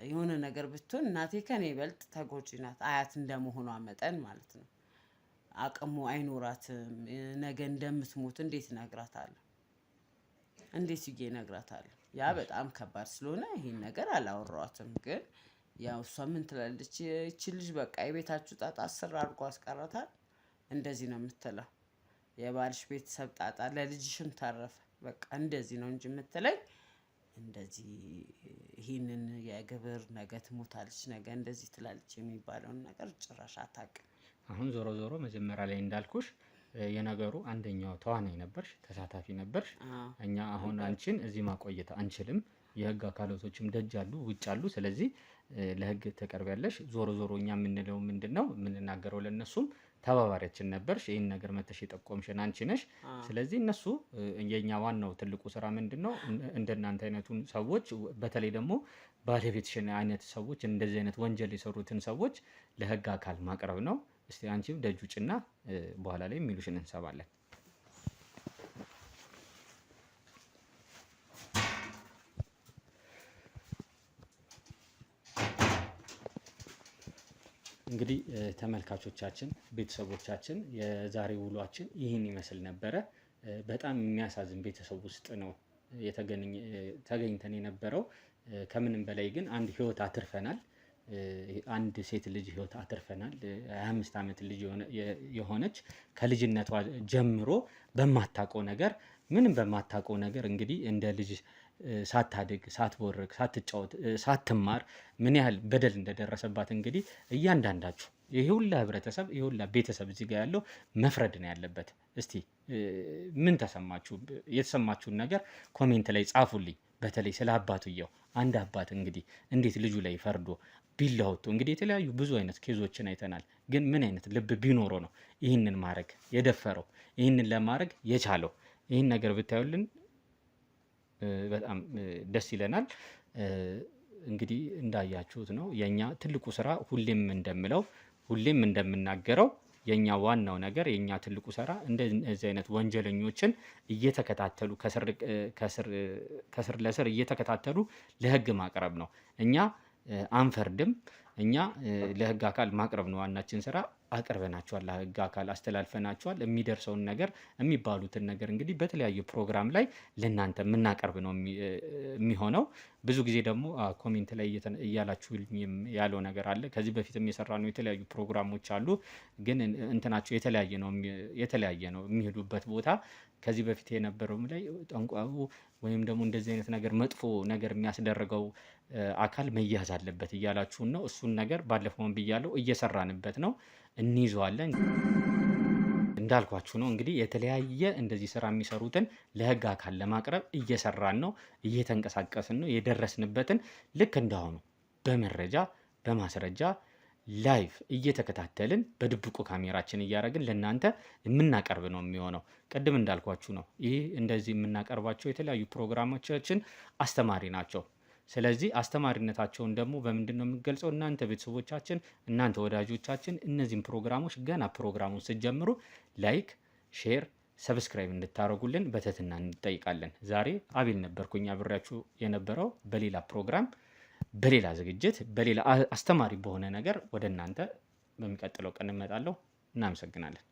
የሆነ ነገር ብትሆን እናቴ ከኔ ይበልጥ ተጎጂ ናት፣ አያት እንደመሆኗ መጠን ማለት ነው። አቅሙ አይኖራትም። ነገ እንደምትሞት እንዴት እነግራታለሁ? እንዴት ይዤ እነግራታለሁ? ያ በጣም ከባድ ስለሆነ ይሄን ነገር አላወራኋትም። ግን ያው እሷ ምን ትላለች? እቺ ልጅ በቃ የቤታችሁ ጣጣ አስር አድርጎ አስቀረታል። እንደዚህ ነው የምትለው። የባልሽ ቤተሰብ ጣጣ ለልጅሽም ተረፈ። በቃ እንደዚህ ነው እንጂ የምትለኝ እንደዚህ ይሄንን የግብር ነገ ትሞታለች ነገ እንደዚህ ትላለች የሚባለውን ነገር ጭራሽ አታውቅም። አሁን ዞሮ ዞሮ መጀመሪያ ላይ እንዳልኩሽ የነገሩ አንደኛው ተዋናይ ነበርሽ፣ ተሳታፊ ነበርሽ። እኛ አሁን አንቺን እዚህ ማቆየት አንችልም። የህግ አካላቶችም ደጅ አሉ፣ ውጭ አሉ። ስለዚህ ለህግ ተቀርቢያለሽ። ዞሮ ዞሮ እኛ የምንለው ምንድነው የምንናገረው ለነሱም ተባባሪያችን ነበርሽ። ይሄን ነገር መተሽ የጠቆምሽን አንቺ ነሽ። ስለዚህ እነሱ የኛ ዋናው ትልቁ ስራ ምንድነው እንደናንተ አይነቱን ሰዎች በተለይ ደግሞ ባለቤትሽን አይነት ሰዎች እንደዚህ አይነት ወንጀል የሰሩትን ሰዎች ለህግ አካል ማቅረብ ነው። እስቲ አንቺም ደጅ ውጭና በኋላ ላይ የሚሉሽን እንሰባለን። እንግዲህ ተመልካቾቻችን፣ ቤተሰቦቻችን የዛሬ ውሏችን ይህን ይመስል ነበረ። በጣም የሚያሳዝን ቤተሰብ ውስጥ ነው ተገኝተን የነበረው። ከምንም በላይ ግን አንድ ህይወት አትርፈናል። አንድ ሴት ልጅ ህይወት አትርፈናል። 25 ዓመት ልጅ የሆነች ከልጅነቷ ጀምሮ በማታውቀው ነገር ምንም በማታውቀው ነገር እንግዲህ እንደ ልጅ ሳታድግ ሳትቦርቅ ሳትጫወት ሳትማር ምን ያህል በደል እንደደረሰባት እንግዲህ እያንዳንዳችሁ ይሄ ሁላ ህብረተሰብ ይሄ ሁላ ቤተሰብ እዚህ ጋር ያለው መፍረድ ነው ያለበት። እስቲ ምን ተሰማችሁ? የተሰማችሁን ነገር ኮሜንት ላይ ጻፉልኝ። በተለይ ስለ አባቱየው አንድ አባት እንግዲህ እንዴት ልጁ ላይ ፈርዶ ቢላውጡ እንግዲህ የተለያዩ ብዙ አይነት ኬዞችን አይተናል። ግን ምን አይነት ልብ ቢኖረው ነው ይህንን ማድረግ የደፈረው ይህንን ለማድረግ የቻለው? ይህን ነገር ብታዩልን በጣም ደስ ይለናል። እንግዲህ እንዳያችሁት ነው የኛ ትልቁ ስራ። ሁሌም እንደምለው ሁሌም እንደምናገረው የኛ ዋናው ነገር የኛ ትልቁ ስራ እንደዚህ አይነት ወንጀለኞችን እየተከታተሉ ከስር ለስር እየተከታተሉ ለህግ ማቅረብ ነው። እኛ አንፈርድም። እኛ ለህግ አካል ማቅረብ ነው ዋናችን ስራ። አቅርበናቸዋል፣ ለህግ አካል አስተላልፈናቸዋል። የሚደርሰውን ነገር የሚባሉትን ነገር እንግዲህ በተለያዩ ፕሮግራም ላይ ለእናንተ የምናቀርብ ነው የሚሆነው። ብዙ ጊዜ ደግሞ ኮሜንት ላይ እያላችሁ ያለው ነገር አለ። ከዚህ በፊትም የሰራ ነው የተለያዩ ፕሮግራሞች አሉ፣ ግን እንትናቸው የተለያየ ነው የሚሄዱበት ቦታ። ከዚህ በፊት የነበረውም ላይ ጠንቋዩ ወይም ደግሞ እንደዚህ አይነት ነገር መጥፎ ነገር የሚያስደርገው አካል መያዝ አለበት እያላችሁን ነው። እሱን ነገር ባለፈውን ብያለሁ፣ እየሰራንበት ነው፣ እንይዘዋለን። እንዳልኳችሁ ነው እንግዲህ የተለያየ እንደዚህ ስራ የሚሰሩትን ለህግ አካል ለማቅረብ እየሰራን ነው፣ እየተንቀሳቀስን ነው። የደረስንበትን ልክ እንዳሁኑ በመረጃ በማስረጃ ላይቭ እየተከታተልን በድብቁ ካሜራችን እያደረግን ለእናንተ የምናቀርብ ነው የሚሆነው። ቅድም እንዳልኳችሁ ነው ይህ እንደዚህ የምናቀርባቸው የተለያዩ ፕሮግራሞቻችን አስተማሪ ናቸው። ስለዚህ አስተማሪነታቸውን ደግሞ በምንድነው የሚገልጸው? እናንተ ቤተሰቦቻችን፣ እናንተ ወዳጆቻችን እነዚህን ፕሮግራሞች ገና ፕሮግራሙን ስትጀምሩ ላይክ፣ ሼር፣ ሰብስክራይብ እንድታደርጉልን በትህትና እንጠይቃለን። ዛሬ አቤል ነበርኩኝ አብሬያችሁ የነበረው። በሌላ ፕሮግራም፣ በሌላ ዝግጅት፣ በሌላ አስተማሪ በሆነ ነገር ወደ እናንተ በሚቀጥለው ቀን እመጣለሁ። እናመሰግናለን።